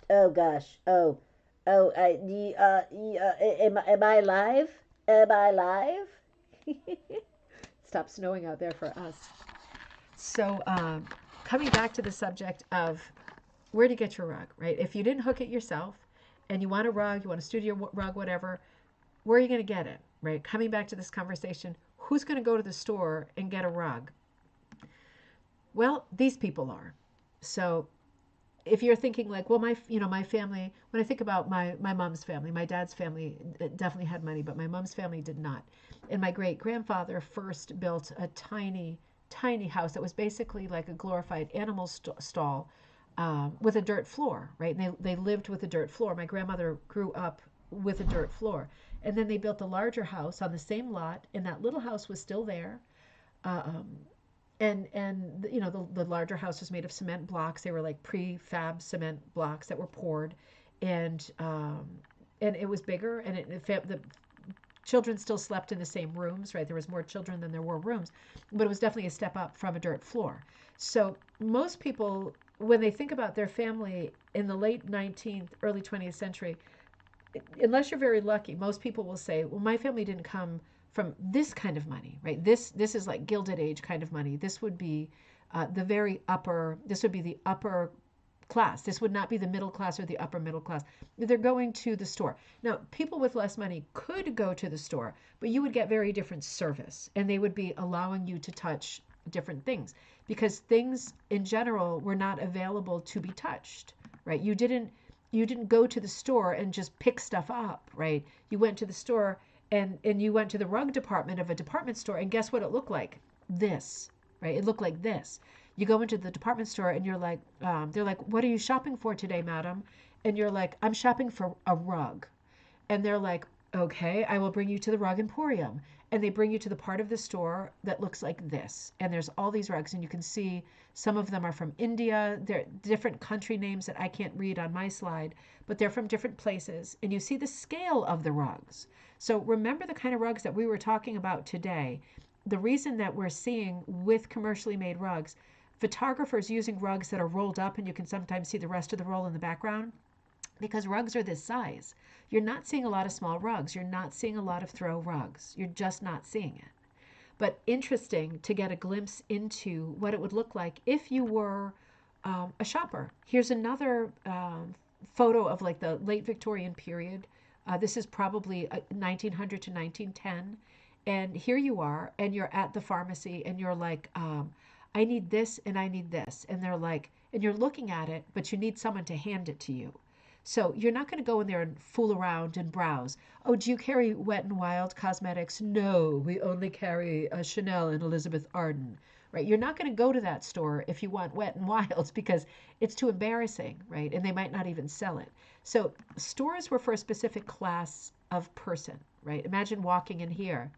Oh gosh. Am I live? Am I live? Stop snowing out there for us. So, coming back to the subject of where to get your rug, right? If you didn't hook it yourself and you want a rug, you want a studio rug, whatever, where are you going to get it, right? Coming back to this conversation, who's going to go to the store and get a rug? Well, these people are. So if you're thinking like, well, my family, when I think about my mom's family, my dad's family definitely had money, but my mom's family did not. And my great grandfather first built a tiny house that was basically like a glorified animal stall with a dirt floor, right? And they lived with a dirt floor. My grandmother grew up with a dirt floor. And then they built a larger house on the same lot, and that little house was still there. And the larger house was made of cement blocks. They were like prefab cement blocks that were poured, and it was bigger, and the children still slept in the same rooms, right? There was more children than there were rooms, but it was definitely a step up from a dirt floor. So most people, when they think about their family in the late 19th, early 20th century, unless you're very lucky, most people will say, well, my family didn't come from this kind of money, right? This is like Gilded Age kind of money. This would be this would be the upper class. This would not be the middle class or the upper middle class. They're going to the store. Now, people with less money could go to the store, but you would get very different service, and they would be allowing you to touch different things because things in general were not available to be touched, right? You didn't go to the store and just pick stuff up, right? You went to the store and you went to the rug department of a department store, and guess what it looked like? This, right? It looked like this. You go into the department store and you're like, they're like, what are you shopping for today, madam? And you're like, I'm shopping for a rug. And they're like, okay, I will bring you to the rug emporium. And they bring you to the part of the store that looks like this. And there's all these rugs, and you can see some of them are from India. They're different country names that I can't read on my slide, but they're from different places. And you see the scale of the rugs. So remember the kind of rugs that we were talking about today. The reason that we're seeing with commercially made rugs, photographers using rugs that are rolled up and you can sometimes see the rest of the roll in the background, because rugs are this size. You're not seeing a lot of small rugs. You're not seeing a lot of throw rugs. You're just not seeing it. But interesting to get a glimpse into what it would look like if you were a shopper. Here's another photo of like the late Victorian period. This is probably 1900 to 1910. And here you are, and you're at the pharmacy, and you're like, I need this and I need this. And they're like, and you're looking at it, but you need someone to hand it to you. So you're not going to go in there and fool around and browse. Oh, do you carry Wet n Wild cosmetics? No, we only carry Chanel and Elizabeth Arden. Right? You're not going to go to that store if you want Wet n Wilds because it's too embarrassing, right? And they might not even sell it. So stores were for a specific class of person, right? Imagine walking in here,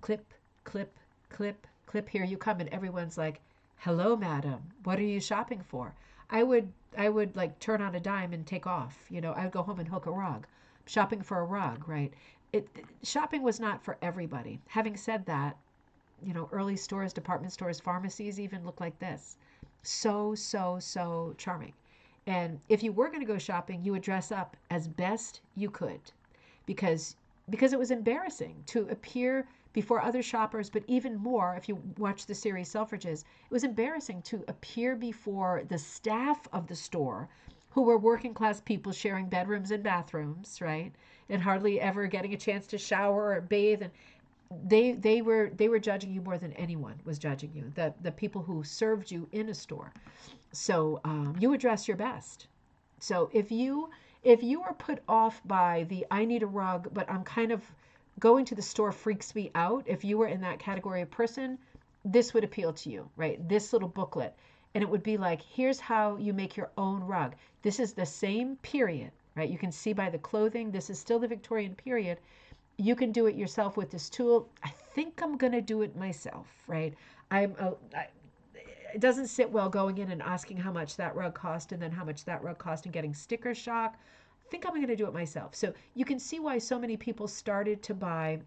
clip, clip, clip, clip. Here you come, and everyone's like, "Hello, madam. What are you shopping for?" I would like turn on a dime and take off. I'd go home and hook a rug. Shopping for a rug, right? Shopping was not for everybody. Having said that, early stores, department stores, pharmacies even look like this. So, so, so charming. And if you were going to go shopping, you would dress up as best you could because it was embarrassing to appear before other shoppers, but even more, if you watch the series Selfridges, it was embarrassing to appear before the staff of the store who were working class people sharing bedrooms and bathrooms, right? And hardly ever getting a chance to shower or bathe. And they were judging you more than anyone was judging you, the people who served you in a store. So you would dress your best. So if you are put off by the I need a rug, but I'm kind of going to the store freaks me out, if you were in that category of person, this would appeal to you, right? This little booklet. And it would be like, here's how you make your own rug. This is the same period, right? You can see by the clothing, this is still the Victorian period. You can do it yourself with this tool. I think I'm going to do it myself, right? It doesn't sit well going in and asking how much that rug cost and then how much that rug cost and getting sticker shock. I think I'm going to do it myself. So you can see why so many people started to buy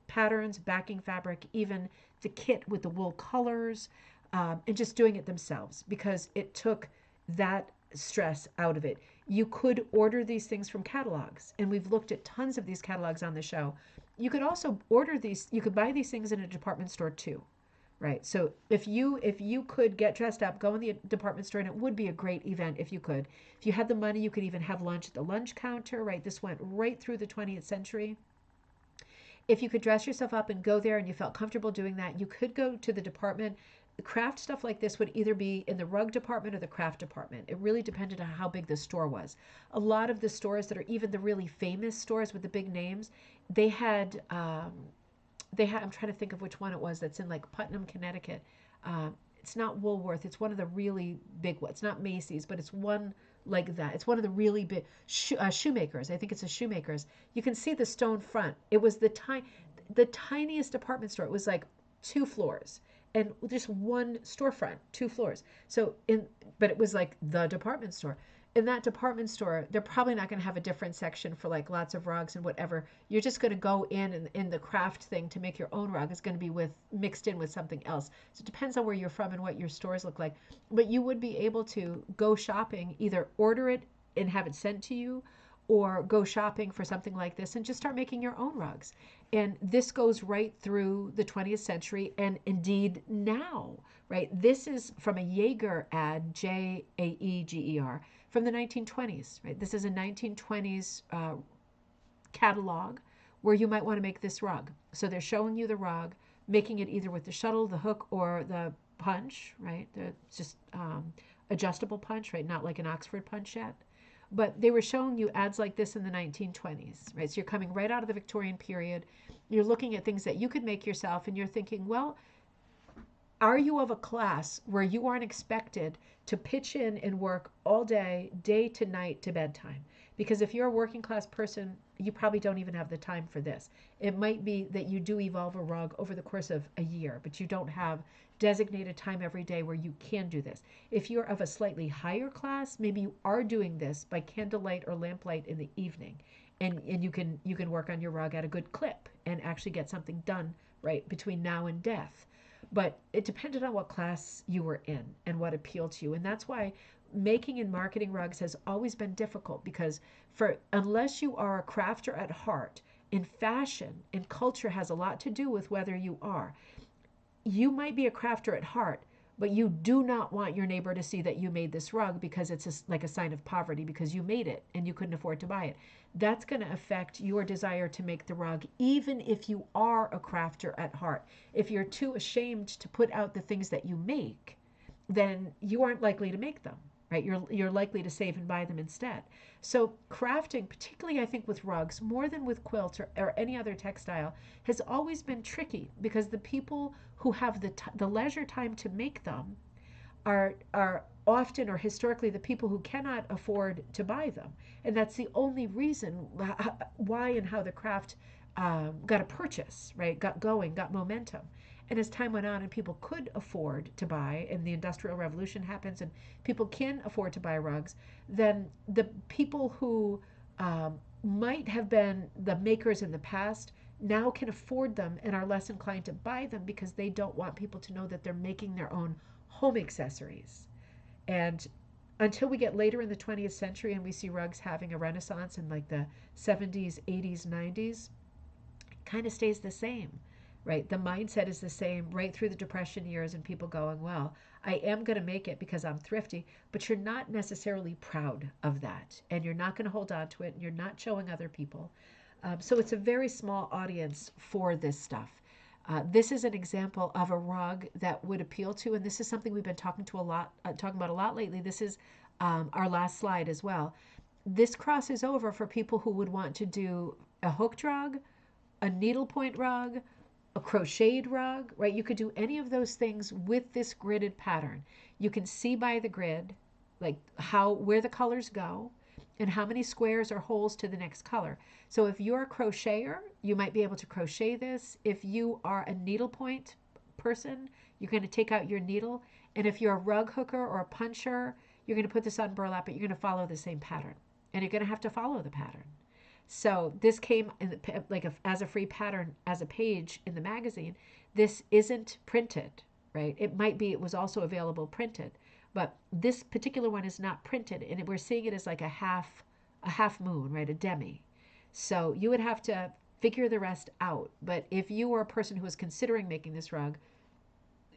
patterns, backing fabric, even the kit with the wool colors, and just doing it themselves because it took that stress out of it. You could order these things from catalogs, and we've looked at tons of these catalogs on the show. You could also you could buy these things in a department store too. Right. So if you could get dressed up, go in the department store, and it would be a great event if you could. If you had the money, you could even have lunch at the lunch counter, right? This went right through the 20th century. If you could dress yourself up and go there and you felt comfortable doing that, you could go to the department. Craft stuff like this would either be in the rug department or the craft department. It really depended on how big the store was. A lot of the stores that are even the really famous stores with the big names, they had I'm trying to think of which one it was that's in like Putnam, Connecticut. It's not Woolworth. It's one of the really big ones. It's not Macy's, but it's one like that. It's one of the really big shoemakers. I think it's a shoemakers. You can see the stone front. It was the tiniest department store. It was like 2 floors and just one storefront, 2 floors. But it was like the department store. In that department store, they're probably not going to have a different section for like lots of rugs and whatever. You're just going to go in the craft thing to make your own rug is going to be mixed in with something else. So it depends on where you're from and what your stores look like. But you would be able to go shopping, either order it and have it sent to you, or go shopping for something like this and just start making your own rugs. And this goes right through the 20th century and indeed now, right? This is from a Jaeger ad, Jaeger, from the 1920s, right? This is a 1920s catalog where you might want to make this rug. So they're showing you the rug, making it either with the shuttle, the hook, or the punch, right? The just adjustable punch, right? Not like an Oxford punch yet. But they were showing you ads like this in the 1920s, right? So you're coming right out of the Victorian period. You're looking at things that you could make yourself, and you're thinking, well, Are you of a class where you aren't expected to pitch in and work all day, day to night to bedtime? Because if you're a working class person, you probably don't even have the time for this. It might be that you do evolve a rug over the course of a year, but you don't have designated time every day where you can do this. If you're of a slightly higher class, maybe you are doing this by candlelight or lamplight in the evening. And you can work on your rug at a good clip and actually get something done right between now and death. But it depended on what class you were in and what appealed to you. And that's why making and marketing rugs has always been difficult, because for unless you are a crafter at heart, in fashion and culture has a lot to do with whether you are. You might be a crafter at heart, but you do not want your neighbor to see that you made this rug because it's like a sign of poverty because you made it and you couldn't afford to buy it. That's going to affect your desire to make the rug, even if you are a crafter at heart. If you're too ashamed to put out the things that you make, then you aren't likely to make them, right? You're likely to save and buy them instead. So crafting, particularly I think with rugs, more than with quilts or any other textile, has always been tricky because the people who have the leisure time to make them are often or historically the people who cannot afford to buy them. And that's the only reason why and how the craft got a purchase, right? Got going, got momentum. And as time went on and people could afford to buy, and the Industrial Revolution happens and people can afford to buy rugs, then the people who might have been the makers in the past now can afford them and are less inclined to buy them because they don't want people to know that they're making their own home accessories. And until we get later in the 20th century and we see rugs having a renaissance in like the 70s, 80s, 90s, it kind of stays the same, right? The mindset is the same right through the Depression years and people going, well, I am going to make it because I'm thrifty, but you're not necessarily proud of that. And you're not going to hold on to it. And you're not showing other people. So it's a very small audience for this stuff. This is an example of a rug that would appeal to, and this is something we've been talking about a lot lately. This is our last slide as well. This crosses over for people who would want to do a hooked rug, a needlepoint rug, a crocheted rug, right? You could do any of those things with this gridded pattern. You can see by the grid, like where the colors go and how many squares or holes to the next color. So if you're a crocheter, you might be able to crochet this. If you are a needlepoint person, you're going to take out your needle. And if you're a rug hooker or a puncher, you're going to put this on burlap, but you're going to follow the same pattern. And you're going to have to follow the pattern. So this came in as a free pattern, as a page in the magazine. This isn't printed, right? It was also available printed, but this particular one is not printed, and we're seeing it as like a half moon, right? A demi. So you would have to figure the rest out. But if you were a person who was considering making this rug,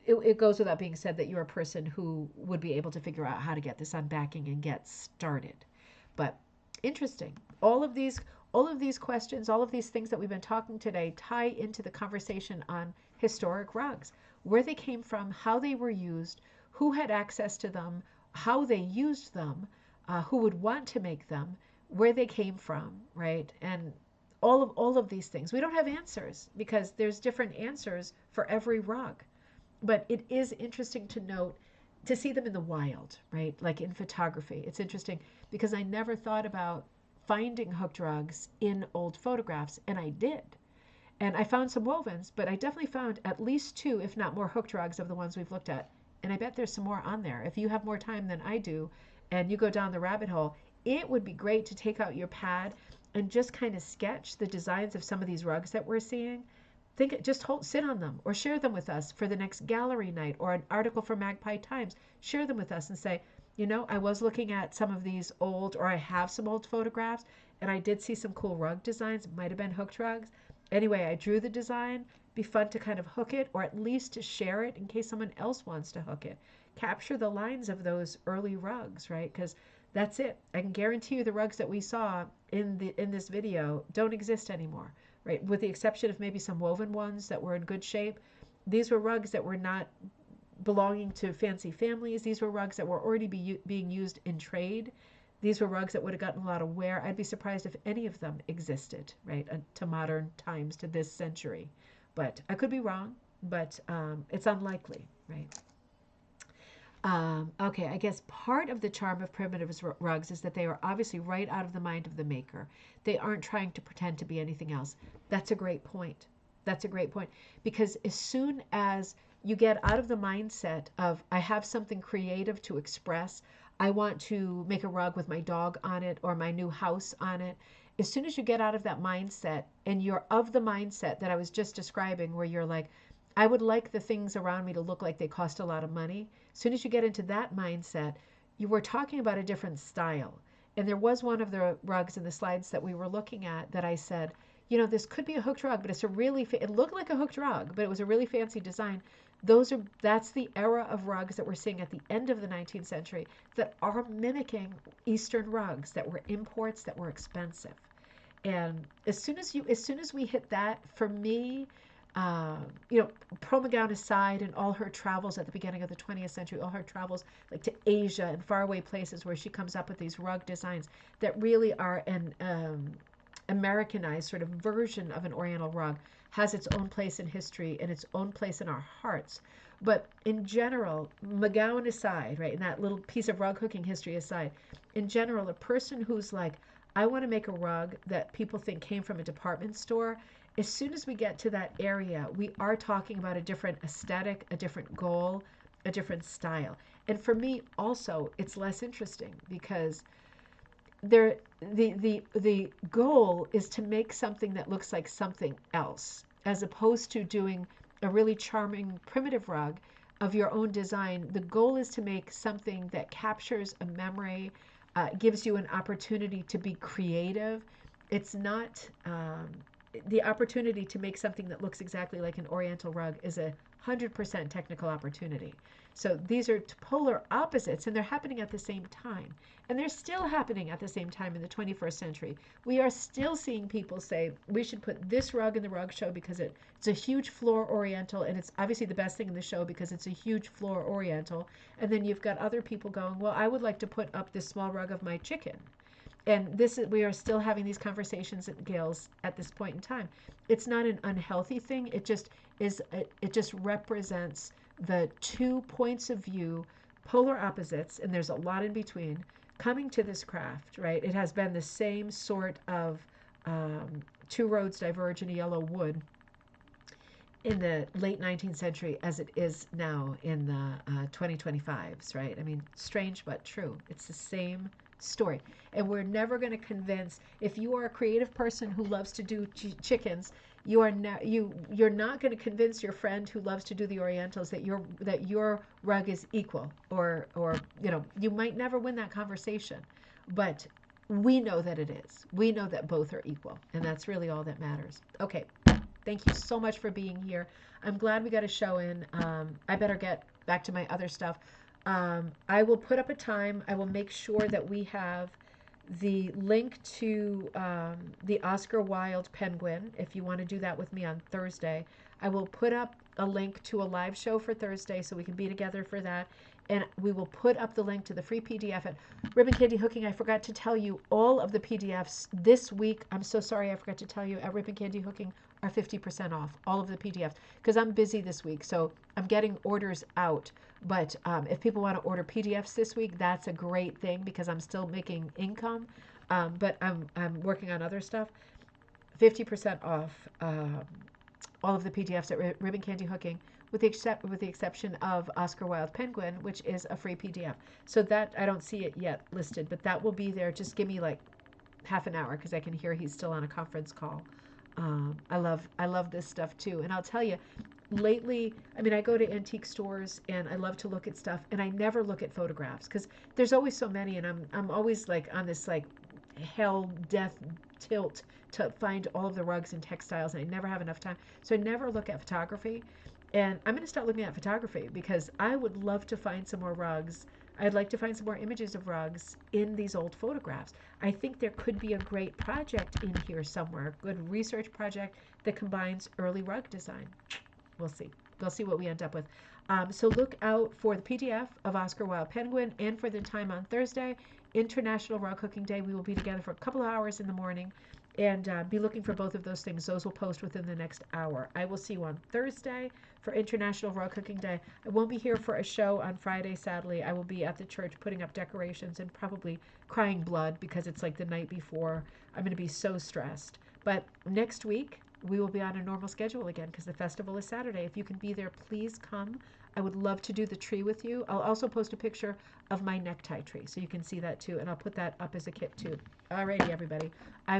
it goes without being said that you're a person who would be able to figure out how to get this on backing and get started. But interesting. All of these questions, all of these things that we've been talking today tie into the conversation on historic rugs, where they came from, how they were used, who had access to them, how they used them, who would want to make them, where they came from, right? And all of these things. We don't have answers because there's different answers for every rug. But it is interesting to note, to see them in the wild, right? Like in photography. It's interesting because I never thought about finding hooked rugs in old photographs, and I did. And I found some wovens, but I definitely found at least 2, if not more, hooked rugs of the ones we've looked at. And I bet there's some more on there. If you have more time than I do and you go down the rabbit hole, it would be great to take out your pad and just kind of sketch the designs of some of these rugs that we're seeing. Sit on them or share them with us for the next gallery night or an article for Magpie Times. Share them with us and say, I was looking at some of these old, or I have some old photographs, and I did see some cool rug designs. It might have been hooked rugs. Anyway, I drew the design. Be fun to kind of hook it, or at least to share it in case someone else wants to hook it. Capture the lines of those early rugs, right? Because that's it. I can guarantee you the rugs that we saw in this video don't exist anymore, right? With the exception of maybe some woven ones that were in good shape. These were rugs that were not belonging to fancy families. These were rugs that were already being used in trade. These were rugs that would have gotten a lot of wear. I'd be surprised if any of them existed, right, to modern times, to this century. But I could be wrong. but it's unlikely, right? Okay, I guess part of the charm of primitive rugs is that they are obviously right out of the mind of the maker. They aren't trying to pretend to be anything else. That's a great point. That's a great point. Because as soon as you get out of the mindset of, I have something creative to express, I want to make a rug with my dog on it or my new house on it. As soon as you get out of that mindset and you're of the mindset that I was just describing, where you're like, I would like the things around me to look like they cost a lot of money. As soon as you get into that mindset, you were talking about a different style. And there was one of the rugs in the slides that we were looking at that I said, you know, this could be a hooked rug, but it's a really, it looked like a hooked rug, but it was a really fancy design. That's the era of rugs that we're seeing at the end of the 19th century that are mimicking Eastern rugs that were imports that were expensive. And as soon as we hit that, for me, you know, Pearl McGowan aside, and all her travels at the beginning of the 20th century, all her travels like to Asia and faraway places where she comes up with these rug designs that really are an Americanized sort of version of an Oriental rug, has its own place in history and its own place in our hearts. But in general, McGowan aside, right, and that little piece of rug hooking history aside, in general, a person who's like, I want to make a rug that people think came from a department store, as soon as we get to that area, we are talking about a different aesthetic, a different goal, a different style. And for me, also, it's less interesting because the goal is to make something that looks like something else, as opposed to doing a really charming primitive rug of your own design. The goal is to make something that captures a memory, gives you an opportunity to be creative. It's not the opportunity to make something that looks exactly like an Oriental rug is 100% technical opportunity. So these are polar opposites, and they're happening at the same time. And they're still happening at the same time in the 21st century. We are still seeing people say, we should put this rug in the rug show because it's a huge floor Oriental, and it's obviously the best thing in the show because it's a huge floor Oriental. And then you've got other people going, well, I would like to put up this small rug of my chicken. And we are still having these conversations at Gales at this point in time. It's not an unhealthy thing. It just represents the 2 points of view, polar opposites, and there's a lot in between, coming to this craft, right? It has been the same sort of 2 roads diverge in a yellow wood in the late 19th century as it is now in the 2025s, right? I mean, strange but true. It's the same story. And we're never going to convince, if you are a creative person who loves to do chickens, you're not going to convince your friend who loves to do the Orientals that your rug is equal, or you know, you might never win that conversation, but we know that it is. We know that both are equal, and that's really all that matters. Okay, thank you so much for being here. I'm glad we got a show in. I better get back to my other stuff. I will put up a time. I will make sure that we have the link to the Oscar Wilde penguin, if you want to do that with me on Thursday. I will put up a link to a live show for Thursday so we can be together for that. And we will put up the link to the free PDF at Ribbon Candy Hooking. I forgot to tell you all of the PDFs this week. I'm so sorry I forgot to tell you, at Ribbon Candy Hooking are 50% off, all of the PDFs, because I'm busy this week. So I'm getting orders out. But if people want to order PDFs this week, that's a great thing because I'm still making income. But I'm working on other stuff. 50% off all of the PDFs at Ribbon Candy Hooking, with the exception of Oscar Wilde Penguin, which is a free PDF. So that, I don't see it yet listed, but that will be there. Just give me like half an hour because I can hear he's still on a conference call. I love this stuff too. And I'll tell you, lately, I mean, I go to antique stores and I love to look at stuff, and I never look at photographs because there's always so many, and I'm always like on this like hell death tilt to find all of the rugs and textiles, and I never have enough time. So I never look at photography. And I'm going to start looking at photography because I would love to find some more rugs. I'd like to find some more images of rugs in these old photographs. I think there could be a great project in here somewhere, a good research project that combines early rug design. We'll see. We'll see what we end up with. So look out for the PDF of Oscar Wilde Penguin, and for the time on Thursday, International Rug Cooking Day. We will be together for a couple of hours in the morning, And be looking for both of those things. Those will post within the next hour. I will see you on Thursday for International Raw Cooking Day. I won't be here for a show on Friday, sadly. I will be at the church putting up decorations and probably crying blood because it's like the night before. I'm going to be so stressed. But next week, we will be on a normal schedule again because the festival is Saturday. If you can be there, please come. I would love to do the tree with you. I'll also post a picture of my necktie tree so you can see that too, and I'll put that up as a kit too. Alrighty, everybody. I